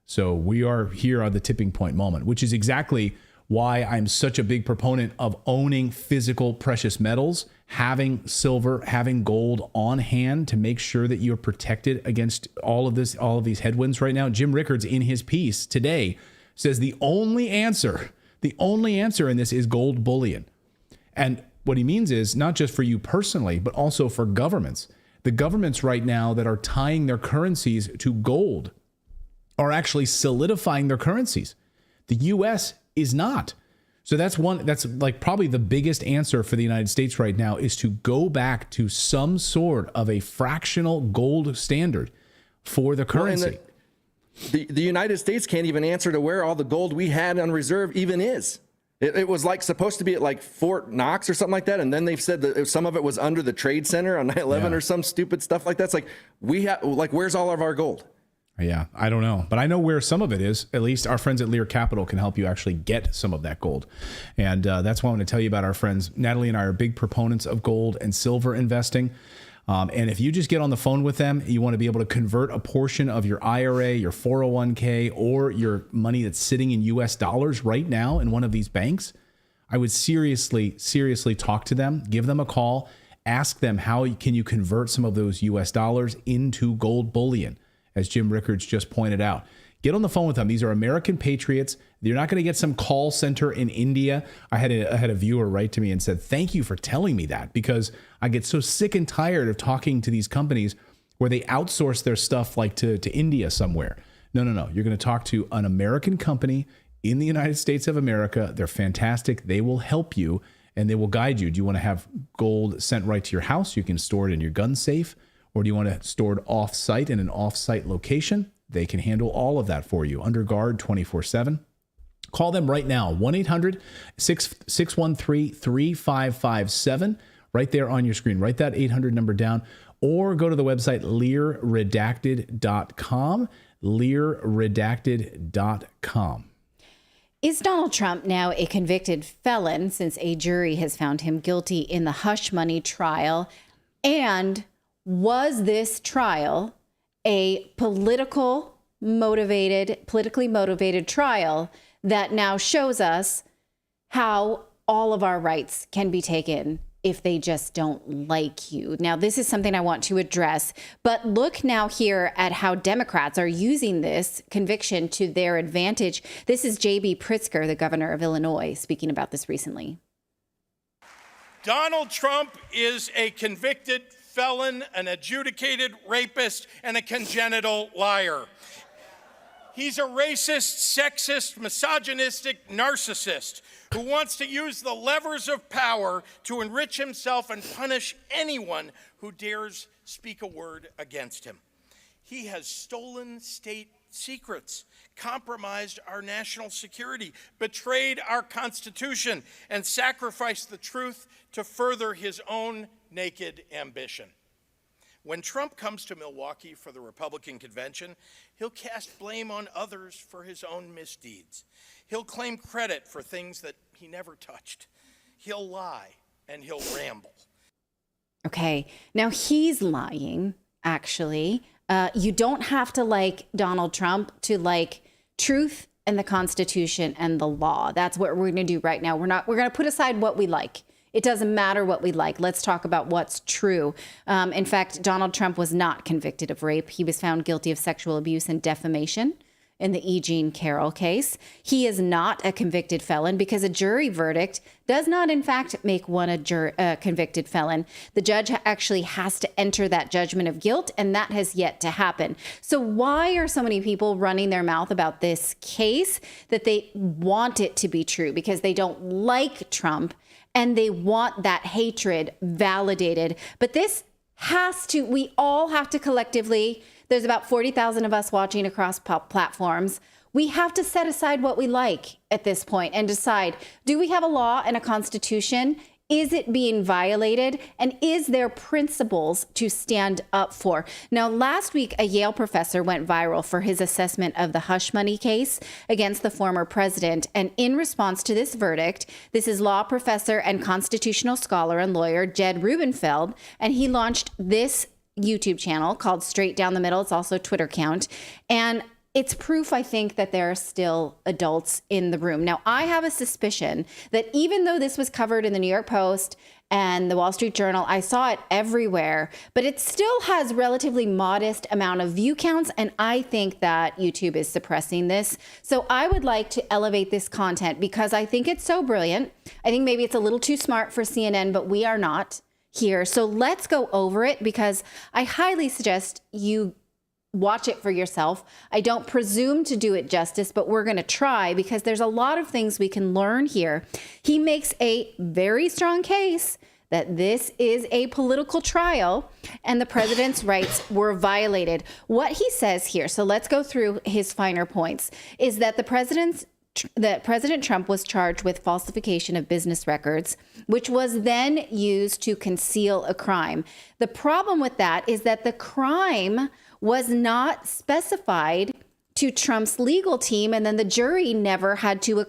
So we are here on the tipping point moment, which is exactly why I'm such a big proponent of owning physical precious metals, having silver, having gold on hand to make sure that you're protected against all of these headwinds right now. Jim Rickards, in his piece today, says the only answer in this is gold bullion. And what he means is not just for you personally, but also for governments. The governments right now that are tying their currencies to gold are actually solidifying their currencies. The U.S. is not. So that's like probably the biggest answer for the United States right now is to go back to some sort of a fractional gold standard for the currency. Well, the United States can't even answer to where all the gold we had on reserve even is. It was like supposed to be at like Fort Knox or something like that. And then they've said that some of it was under the Trade Center on 9/11 or some stupid stuff like that. It's like, where's all of our gold? Yeah, I don't know. But I know where some of it is. At least our friends at Lear Capital can help you actually get some of that gold. And that's why I want to tell you about our friends. Natalie and I are big proponents of gold and silver investing. And if you just get on the phone with them, you want to be able to convert a portion of your IRA, your 401k, or your money that's sitting in US dollars right now in one of these banks, I would seriously talk to them, give them a call, ask them how can you convert some of those US dollars into gold bullion, as Jim Rickards just pointed out. Get on the phone with them. These are American patriots. You're not going to get some call center in India. I had a viewer write to me and said, thank you for telling me that, because I get so sick and tired of talking to these companies where they outsource their stuff like to India somewhere. No. You're going to talk to an American company in the United States of America. They're fantastic. They will help you and they will guide you. Do you want to have gold sent right to your house? You can store it in your gun safe. Or do you want to store it off-site in an off-site location? They can handle all of that for you under guard 24/7. Call them right now, 1-800-613-3557, right there on your screen. Write that 800 number down, or go to the website learredacted.com, learredacted.com. Is Donald Trump now a convicted felon since a jury has found him guilty in the hush money trial? And was this trial a politically motivated trial that now shows us how all of our rights can be taken if they just don't like you? Now, this is something I want to address, but look now here at how Democrats are using this conviction to their advantage. This is J.B. Pritzker, the governor of Illinois, speaking about this recently. Donald Trump is a convicted felon, an adjudicated rapist, and a congenital liar. He's a racist, sexist, misogynistic narcissist who wants to use the levers of power to enrich himself and punish anyone who dares speak a word against him. He has stolen state secrets, compromised our national security, betrayed our Constitution, and sacrificed the truth to further his own naked ambition. When Trump comes to Milwaukee for the Republican convention, he'll cast blame on others for his own misdeeds. He'll claim credit for things that he never touched. He'll lie and he'll ramble. Okay, now he's lying, actually. You don't have to like Donald Trump to like truth and the Constitution and the law. That's what we're going to do right now. We're going to put aside what we like. It doesn't matter what we like. Let's talk about what's true. In fact, Donald Trump was not convicted of rape. He was found guilty of sexual abuse and defamation. in the E. Jean Carroll case. He is not a convicted felon because a jury verdict does not, in fact, make one a convicted felon. The judge actually has to enter that judgment of guilt, and that has yet to happen. So why are so many people running their mouth about this case? That they want it to be true because they don't like Trump and they want that hatred validated. But this we all have to collectively, there's about 40,000 of us watching across platforms. We have to set aside what we like at this point and decide, do we have a law and a constitution? Is it being violated? And is there principles to stand up for? Now, last week, a Yale professor went viral for his assessment of the hush money case against the former president. And in response to this verdict, this is law professor and constitutional scholar and lawyer Jed Rubenfeld, and he launched this YouTube channel called Straight Down the Middle. It's also a Twitter account. And it's proof, I think, that there are still adults in the room. Now, I have a suspicion that even though this was covered in the New York Post and the Wall Street Journal, I saw it everywhere, but it still has relatively modest amount of view counts, and I think that YouTube is suppressing this. So I would like to elevate this content because I think it's so brilliant. I think maybe it's a little too smart for CNN, but we are not here. So let's go over it because I highly suggest you watch it for yourself. I don't presume to do it justice, but we're going to try because there's a lot of things we can learn here. He makes a very strong case that this is a political trial and the president's rights were violated. What he says here, so let's go through his finer points, is that President Trump was charged with falsification of business records, which was then used to conceal a crime. The problem with that is that the crime was not specified to Trump's legal team, and then the jury never had to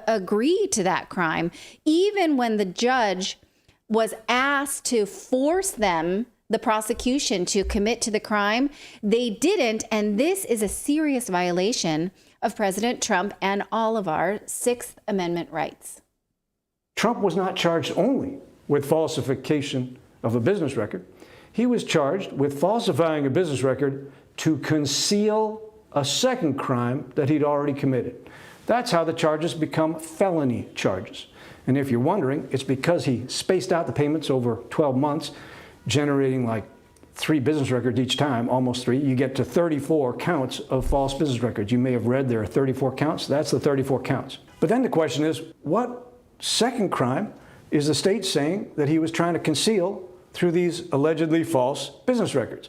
agree to that crime. Even when the judge was asked to force them, the prosecution, to commit to the crime, they didn't, and this is a serious violation of President Trump and all of our Sixth Amendment rights. Trump was not charged only with falsification of a business record. He was charged with falsifying a business record to conceal a second crime that he'd already committed. That's how the charges become felony charges. And if you're wondering, it's because he spaced out the payments over 12 months, generating like 3 business records each time, almost 3. You get to 34 counts of false business records. You may have read there are 34 counts. That's the 34 counts. But then the question is, what second crime is the state saying that he was trying to conceal through these allegedly false business records?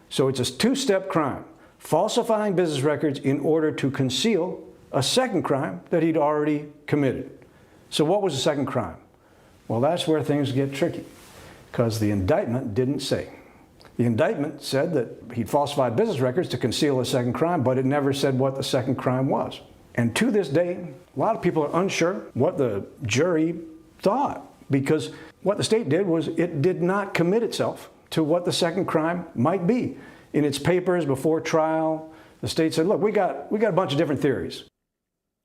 So it's a 2-step crime, falsifying business records in order to conceal a second crime that he'd already committed. So what was the second crime? Well, that's where things get tricky, because the indictment didn't say. The indictment said that he'd falsified business records to conceal a second crime, but it never said what the second crime was. And to this day, a lot of people are unsure what the jury thought, because what the state did was it did not commit itself to what the second crime might be. In its papers before trial, the state said, look, we got a bunch of different theories.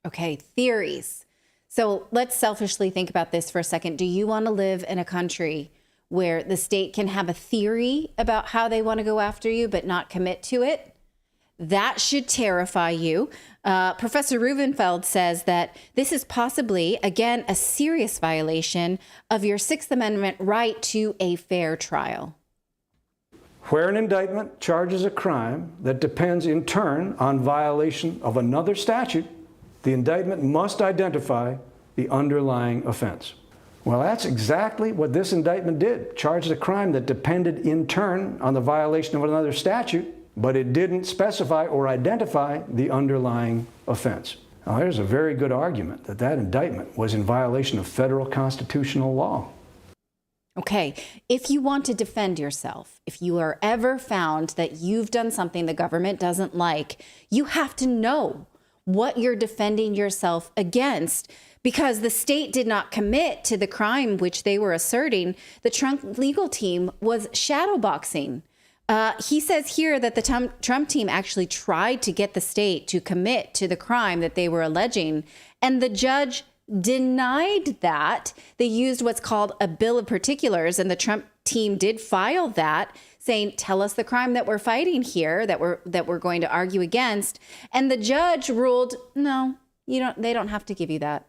Okay, theories. So let's selfishly think about this for a second. Do you want to live in a country where the state can have a theory about how they want to go after you, but not commit to it? That should terrify you. Professor Rubenfeld says that this is possibly, again, a serious violation of your Sixth Amendment right to a fair trial. Where an indictment charges a crime that depends in turn on violation of another statute, the indictment must identify the underlying offense. Well, that's exactly what this indictment did. Charged a crime that depended in turn on the violation of another statute, but it didn't specify or identify the underlying offense. Now, there's a very good argument that that indictment was in violation of federal constitutional law. Okay, if you want to defend yourself, if you are ever found that you've done something the government doesn't like, you have to know what you're defending yourself against, because the state did not commit to the crime which they were asserting. The Trump legal team was shadowboxing. He says here that the Trump team actually tried to get the state to commit to the crime that they were alleging, and the judge denied that. They used what's called a bill of particulars, and the Trump team did file that, saying, tell us the crime that we're fighting here, that we're going to argue against. And the judge ruled, no, they don't have to give you that.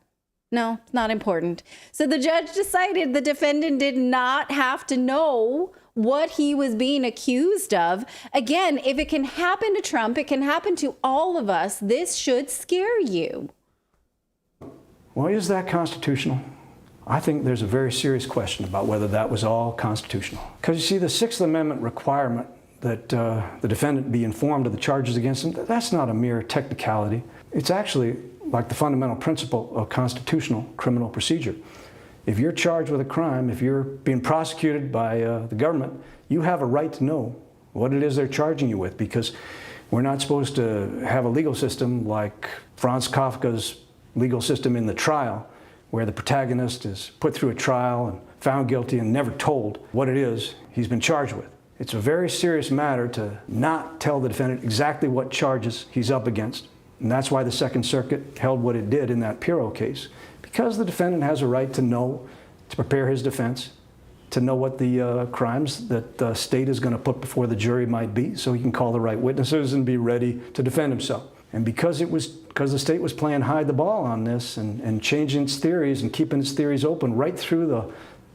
No, it's not important. So the judge decided the defendant did not have to know what he was being accused of. Again, if it can happen to Trump, it can happen to all of us. This should scare you. Well, is that constitutional? I think there's a very serious question about whether that was all constitutional. Because you see, the Sixth Amendment requirement that the defendant be informed of the charges against him, that's not a mere technicality. It's actually like the fundamental principle of constitutional criminal procedure. If you're charged with a crime, if you're being prosecuted by the government, you have a right to know what it is they're charging you with, because we're not supposed to have a legal system like Franz Kafka's legal system in The Trial, where the protagonist is put through a trial and found guilty and never told what it is he's been charged with. It's a very serious matter to not tell the defendant exactly what charges he's up against. And that's why the Second Circuit held what it did in that Pirro case, because the defendant has a right to know, to prepare his defense, to know what the crimes that the state is going to put before the jury might be, so he can call the right witnesses and be ready to defend himself. And because the state was playing hide the ball on this and changing its theories and keeping its theories open right through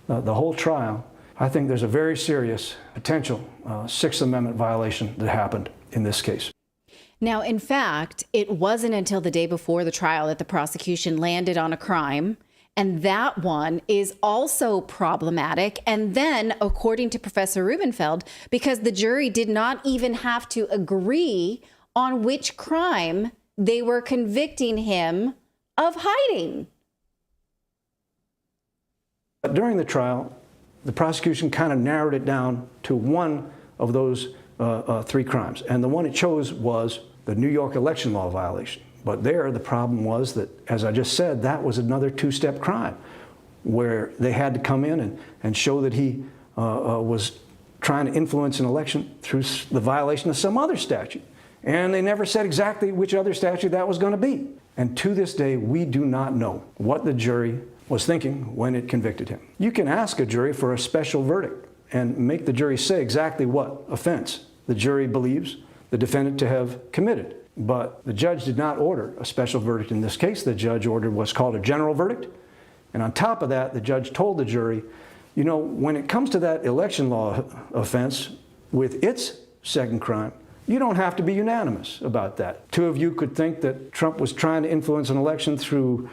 the whole trial, I think there's a very serious potential Sixth Amendment violation that happened in this case. Now, in fact, it wasn't until the day before the trial that the prosecution landed on a crime, and that one is also problematic. And then, according to Professor Rubenfeld, because the jury did not even have to agree on which crime they were convicting him of hiding. During the trial, the prosecution kind of narrowed it down to one of those three crimes. And the one it chose was the New York election law violation. But there, the problem was that, as I just said, that was another two-step crime where they had to come in and show that he was trying to influence an election through the violation of some other statute. And they never said exactly which other statute that was going to be. And to this day, we do not know what the jury was thinking when it convicted him. You can ask a jury for a special verdict and make the jury say exactly what offense the jury believes the defendant to have committed. But the judge did not order a special verdict in this case. The judge ordered what's called a general verdict. And on top of that, the judge told the jury, you know, when it comes to that election law offense with its second crime, you don't have to be unanimous about that. Two of you could think that Trump was trying to influence an election through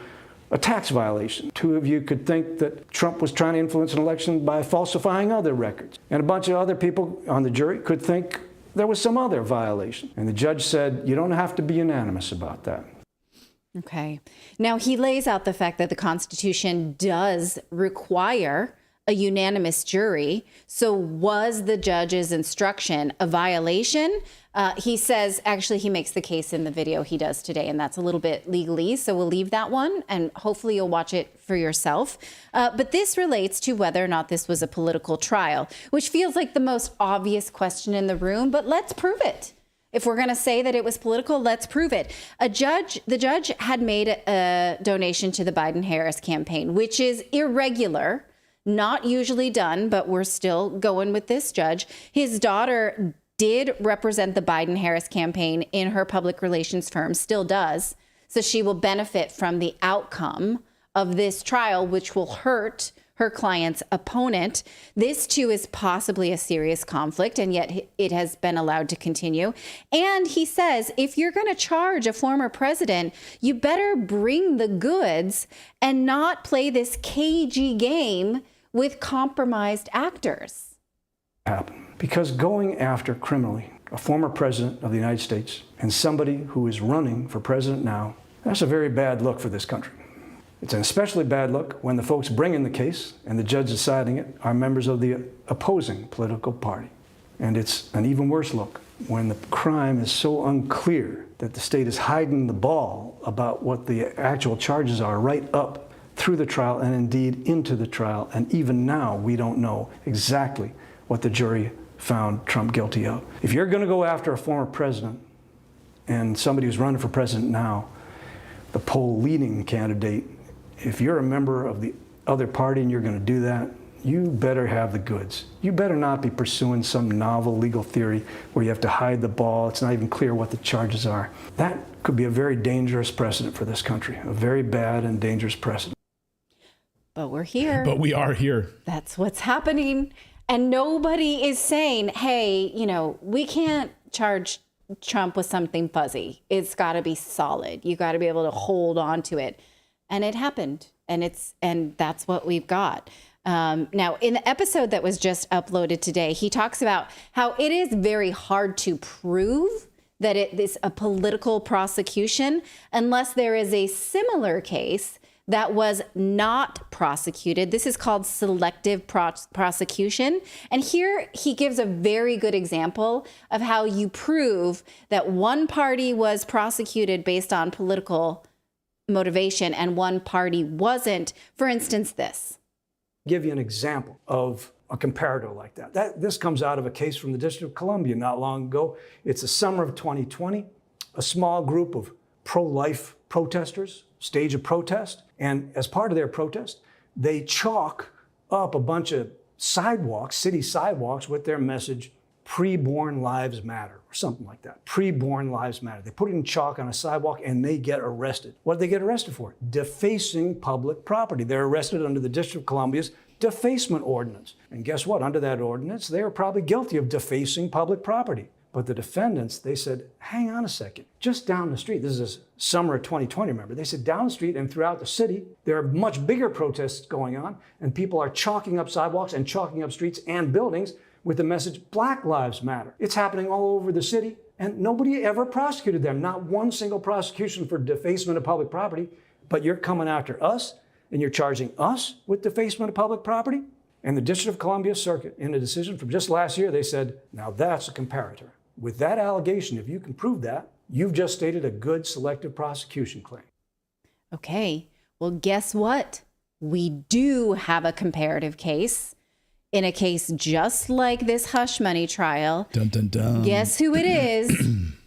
a tax violation. Two of you could think that Trump was trying to influence an election by falsifying other records. And a bunch of other people on the jury could think there was some other violation. And the judge said, you don't have to be unanimous about that. Okay. Now, he lays out the fact that the Constitution does require a unanimous jury. So was the judge's instruction a violation? He says, actually, he makes the case in the video he does today, and that's a little bit legalese. So we'll leave that one, and hopefully you'll watch it for yourself. But this relates to whether or not this was a political trial, which feels like the most obvious question in the room, but let's prove it. If we're going to say that it was political, let's prove it. The judge had made a donation to the Biden-Harris campaign, which is irregular, not usually done, but we're still going with this judge. His daughter did represent the Biden-Harris campaign in her public relations firm, still does. So she will benefit from the outcome of this trial, which will hurt her client's opponent. This, too, is possibly a serious conflict, and yet it has been allowed to continue. And he says, if you're going to charge a former president, you better bring the goods and not play this cagey game with compromised actors. Happen. Because going after criminally a former president of the United States and somebody who is running for president now, that's a very bad look for this country. It's an especially bad look when the folks bringing the case and the judge deciding it are members of the opposing political party. And it's an even worse look when the crime is so unclear that the state is hiding the ball about what the actual charges are right up through the trial and indeed into the trial. And even now, we don't know exactly what the jury found Trump guilty of. If you're going to go after a former president and somebody who's running for president now, the poll leading candidate, if you're a member of the other party and you're going to do that, you better have the goods. You better not be pursuing some novel legal theory where you have to hide the ball. It's not even clear what the charges are. That could be a very dangerous precedent for this country, a very bad and dangerous precedent. But we're here. But we are here. That's what's happening. And nobody is saying, hey, we can't charge Trump with something fuzzy. It's got to be solid. You got to be able to hold on to it. And it happened. And that's what we've got. Now, in the episode that was just uploaded today, he talks about how it is very hard to prove that it is a political prosecution unless there is a similar case that was not prosecuted. This is called selective prosecution. And here he gives a very good example of how you prove that one party was prosecuted based on political motivation and one party wasn't. For instance, this. Give you an example of a comparator like that. This comes out of a case from the District of Columbia not long ago. It's the summer of 2020. A small group of pro-life protesters stage a protest, and as part of their protest, they chalk up a bunch of sidewalks, city sidewalks, with their message, "Preborn lives matter," or something like that. Preborn lives matter. They put it in chalk on a sidewalk and they get arrested. What did they get arrested for? Defacing public property. They're arrested under the District of Columbia's defacement ordinance. And guess what? Under that ordinance, they are probably guilty of defacing public property. But the defendants, they said, hang on a second, just down the street, this is summer of 2020, remember, they said down the street and throughout the city, there are much bigger protests going on, and people are chalking up sidewalks and chalking up streets and buildings with the message, Black Lives Matter. It's happening all over the city, and nobody ever prosecuted them, not one single prosecution for defacement of public property, but you're coming after us, and you're charging us with defacement of public property? And the District of Columbia Circuit, in a decision from just last year, they said, now that's a comparator. With that allegation, if you can prove that, you've just stated a good selective prosecution claim. Okay, well, guess what? We do have a comparative case. In a case just like this hush money trial. Dun, dun, dun. Guess who it is?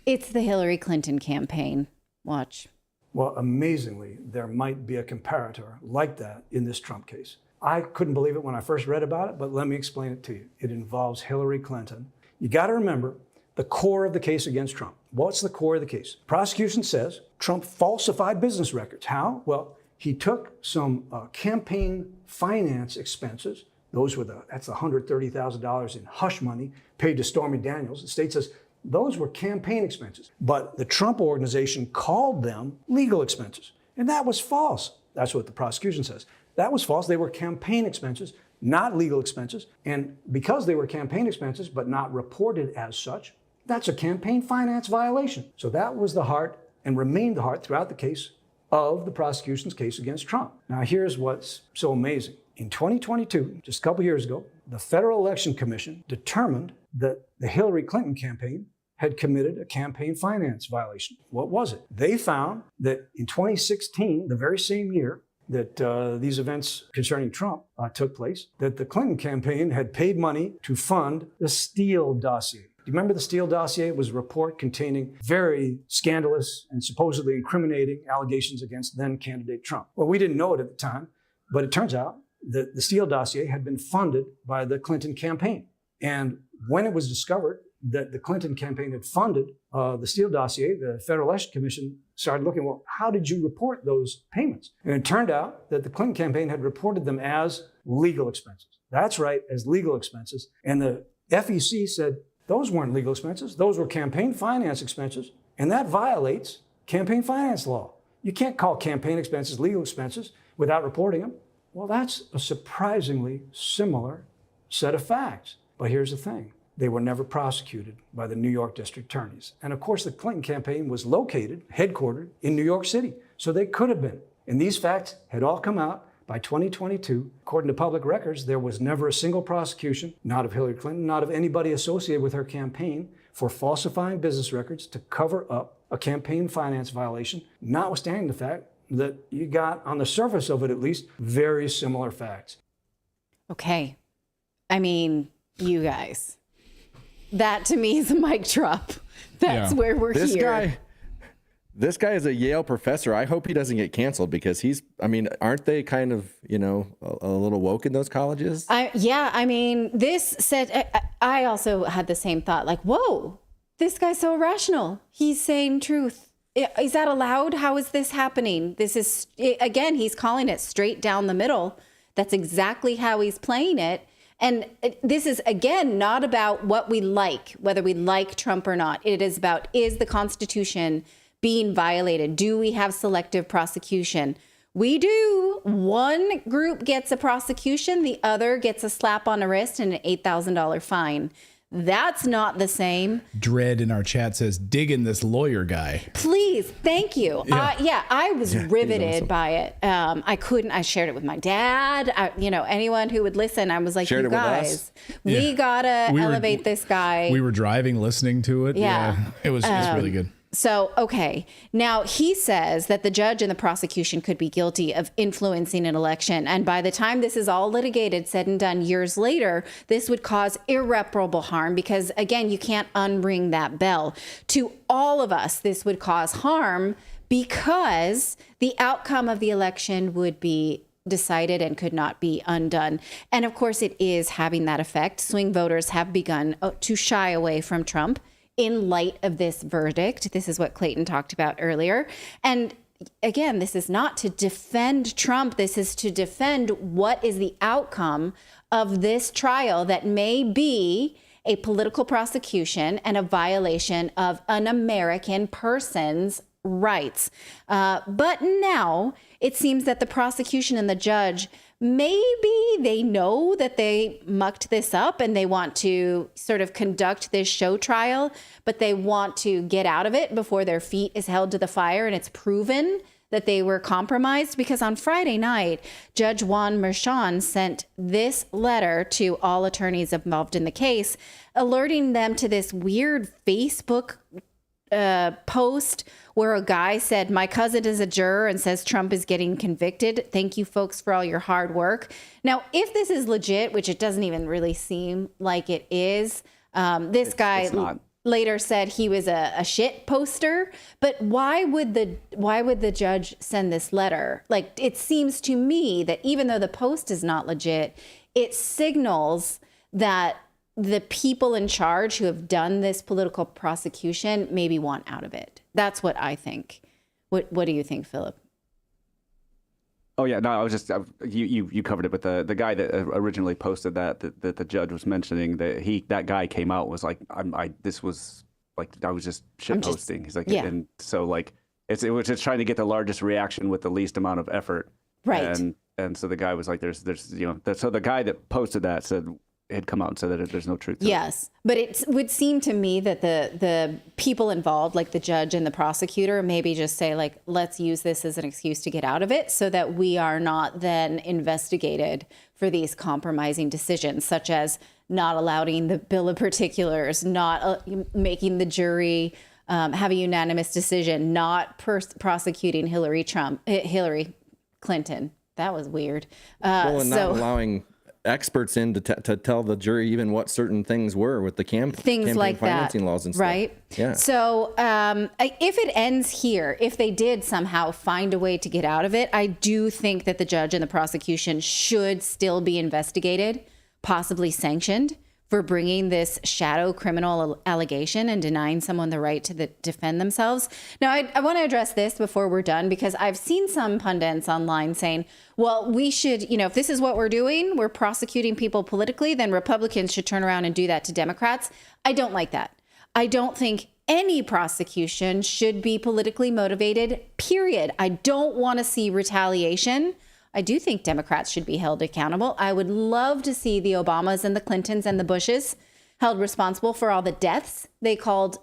It's the Hillary Clinton campaign. Watch. Well, amazingly, there might be a comparator like that in this Trump case. I couldn't believe it when I first read about it, but let me explain it to you. It involves Hillary Clinton. You got to remember the core of the case against Trump. What's the core of the case? Prosecution says Trump falsified business records. How? Well, he took some campaign finance expenses. That's $130,000 in hush money paid to Stormy Daniels. The state says those were campaign expenses, but the Trump organization called them legal expenses. And that was false. That's what the prosecution says. That was false. They were campaign expenses, not legal expenses. And because they were campaign expenses, but not reported as such, that's a campaign finance violation. So that was the heart and remained the heart throughout the case of the prosecution's case against Trump. Now, here's what's so amazing. In 2022, just a couple years ago, the Federal Election Commission determined that the Hillary Clinton campaign had committed a campaign finance violation. What was it? They found that in 2016, the very same year that these events concerning Trump took place, that the Clinton campaign had paid money to fund the Steele dossier. Do you remember the Steele dossier? It was a report containing very scandalous and supposedly incriminating allegations against then candidate Trump. Well, we didn't know it at the time, but it turns out that the Steele dossier had been funded by the Clinton campaign. And when it was discovered that the Clinton campaign had funded the Steele dossier, the Federal Election Commission started looking, well, how did you report those payments? And it turned out that the Clinton campaign had reported them as legal expenses. That's right, as legal expenses. And the FEC said, those weren't legal expenses. Those were campaign finance expenses. And that violates campaign finance law. You can't call campaign expenses legal expenses without reporting them. Well, that's a surprisingly similar set of facts. But here's the thing. They were never prosecuted by the New York district attorneys. And of course, the Clinton campaign was located, headquartered in New York City. So they could have been. And these facts had all come out by 2022. According to public records, there was never a single prosecution, not of Hillary Clinton, not of anybody associated with her campaign, for falsifying business records to cover up a campaign finance violation, notwithstanding the fact that you got, on the surface of it at least, very similar facts. Okay. I mean, you guys. That to me is a mic drop. That's where we're here. This guy is a Yale professor. I hope he doesn't get canceled because aren't they kind of, a little woke in those colleges? This said, I also had the same thought, like, whoa, this guy's so irrational. He's saying truth. Is that allowed? How is this happening? This is, again, he's calling it straight down the middle. That's exactly how he's playing it. And this is, again, not about what we like, whether we like Trump or not. It is about, is the Constitution being violated? Do we have selective prosecution? We do. One group gets a prosecution, the other gets a slap on the wrist and an $8,000 fine. That's not the same. Dread in our chat says, dig in this lawyer guy. Please. Thank you. I was riveted awesome. by it. I shared it with my dad. Anyone who would listen, I was like, Shared you it with guys, us? we gotta elevate this guy. We were driving, listening to it. Yeah. It was really good. So, okay. Now, he says that the judge and the prosecution could be guilty of influencing an election. And by the time this is all litigated, said and done years later, this would cause irreparable harm because, again, you can't unring that bell. To all of us, this would cause harm because the outcome of the election would be decided and could not be undone. And of course, it is having that effect. Swing voters have begun to shy away from Trump in light of this verdict. This is what Clayton talked about earlier. And again, this is not to defend Trump. This is to defend what is the outcome of this trial that may be a political prosecution and a violation of an American person's rights. But now it seems that the prosecution and the judge, maybe they know that they mucked this up and they want to sort of conduct this show trial, but they want to get out of it before their feet is held to the fire and it's proven that they were compromised. Because on Friday night, Judge Juan Merchan sent this letter to all attorneys involved in the case, alerting them to this weird Facebook post where a guy said, my cousin is a juror and says Trump is getting convicted. Thank you, folks, for all your hard work. Now, if this is legit, which it doesn't even really seem like it is, this guy later said he was a shit poster. But why would the judge send this letter? Like, it seems to me that even though the post is not legit, it signals that the people in charge who have done this political prosecution maybe want out of it. That's what I think. What do you think, Philip? Oh yeah, no, I was just you covered it, but the guy that originally posted that the judge was mentioning, that guy came out was like, I was just shit posting. He's like, yeah. And so like it was just trying to get the largest reaction with the least amount of effort. Right. And so the guy was like, there's so the guy that posted that had come out and said that there's no truth to yes, but it would seem to me that the people involved, like the judge and the prosecutor, maybe just say, like, let's use this as an excuse to get out of it so that we are not then investigated for these compromising decisions, such as not allowing the bill of particulars, not making the jury have a unanimous decision, not prosecuting Hillary Clinton. That was weird. And not allowing experts in to tell the jury even what certain things were with the campaign like financing laws and stuff. Right. Yeah. So if it ends here, if they did somehow find a way to get out of it, I do think that the judge and the prosecution should still be investigated, possibly sanctioned for bringing this shadow criminal allegation and denying someone the right to defend themselves. Now, I want to address this before we're done, because I've seen some pundits online saying, well, we should, if this is what we're doing, we're prosecuting people politically, then Republicans should turn around and do that to Democrats. I don't like that. I don't think any prosecution should be politically motivated, period. I don't want to see retaliation. I do think Democrats should be held accountable. I would love to see the Obamas and the Clintons and the Bushes held responsible for all the deaths they caused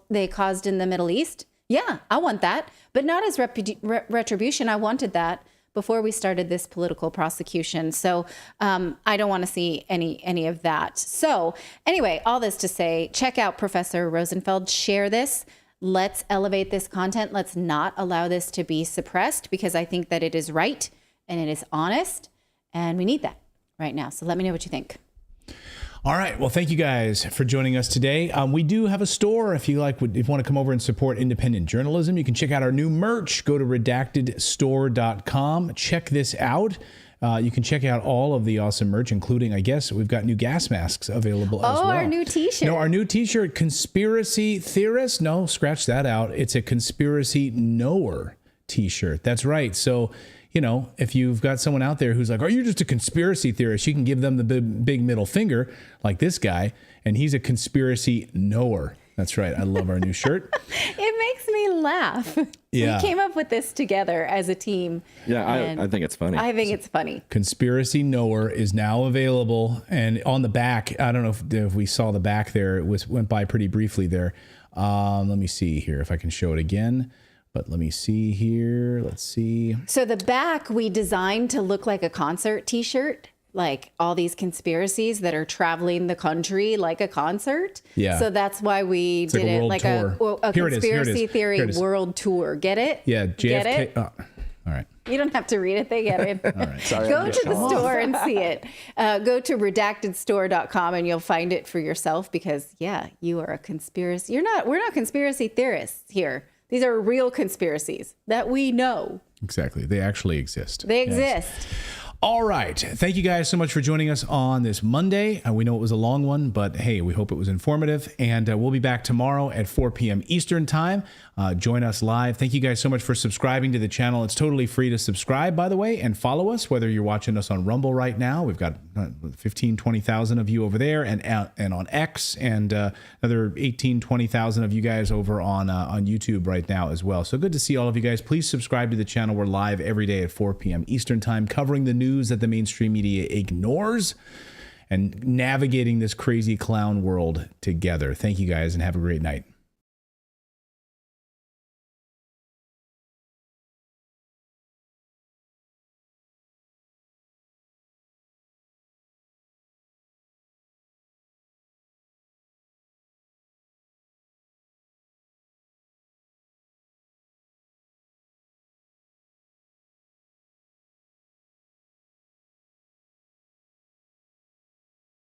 in the Middle East. Yeah, I want that, but not as retribution. I wanted that before we started this political prosecution. So I don't want to see any of that. So anyway, all this to say, check out Professor Rosenfeld, share this. Let's elevate this content. Let's not allow this to be suppressed, because I think that it is right and it is honest, and we need that right now. So let me know what you think. All right. Well, thank you guys for joining us today. We do have a store. If you want to come over and support independent journalism, you can check out our new merch. Go to redactedstore.com. Check this out. You can check out all of the awesome merch, including, I guess, we've got new gas masks available as well. Oh, our new T-shirt. No, our new T-shirt, Conspiracy Theorist. No, scratch that out. It's a Conspiracy Knower T-shirt. That's right. So, if you've got someone out there who's like, are you just a conspiracy theorist? You can give them the big middle finger like this guy, and he's a conspiracy knower. That's right. I love our new shirt. It makes me laugh. Yeah. We came up with this together as a team. Yeah, I think it's funny. I think it's funny. Conspiracy Knower is now available. And on the back, I don't know if we saw the back there. It went by pretty briefly there. Let me see here if I can show it again. But let me see here. Let's see. So the back we designed to look like a concert T-shirt, like all these conspiracies that are traveling the country like a concert. Yeah. So that's why we did it like a conspiracy theory world tour. Get it? Yeah. JFK. Get it? Oh, all right. You don't have to read it. They get it. All right. Sorry, Go to the store and see it. Go to redactedstore.com and you'll find it for yourself because, you are a conspiracy. We're not conspiracy theorists here. These are real conspiracies that we know. Exactly. They actually exist. They exist. Yes. All right. Thank you guys so much for joining us on this Monday. We know it was a long one, but hey, we hope it was informative. And we'll be back tomorrow at 4 p.m. Eastern time. Join us live. Thank you guys so much for subscribing to the channel. It's totally free to subscribe, by the way, and follow us, whether you're watching us on Rumble right now. We've got 15, 20,000 of you over there and on X, and another 18, 20,000 of you guys over on YouTube right now as well. So good to see all of you guys. Please subscribe to the channel. We're live every day at 4 p.m. Eastern time, covering the news that the mainstream media ignores and navigating this crazy clown world together. Thank you guys and have a great night.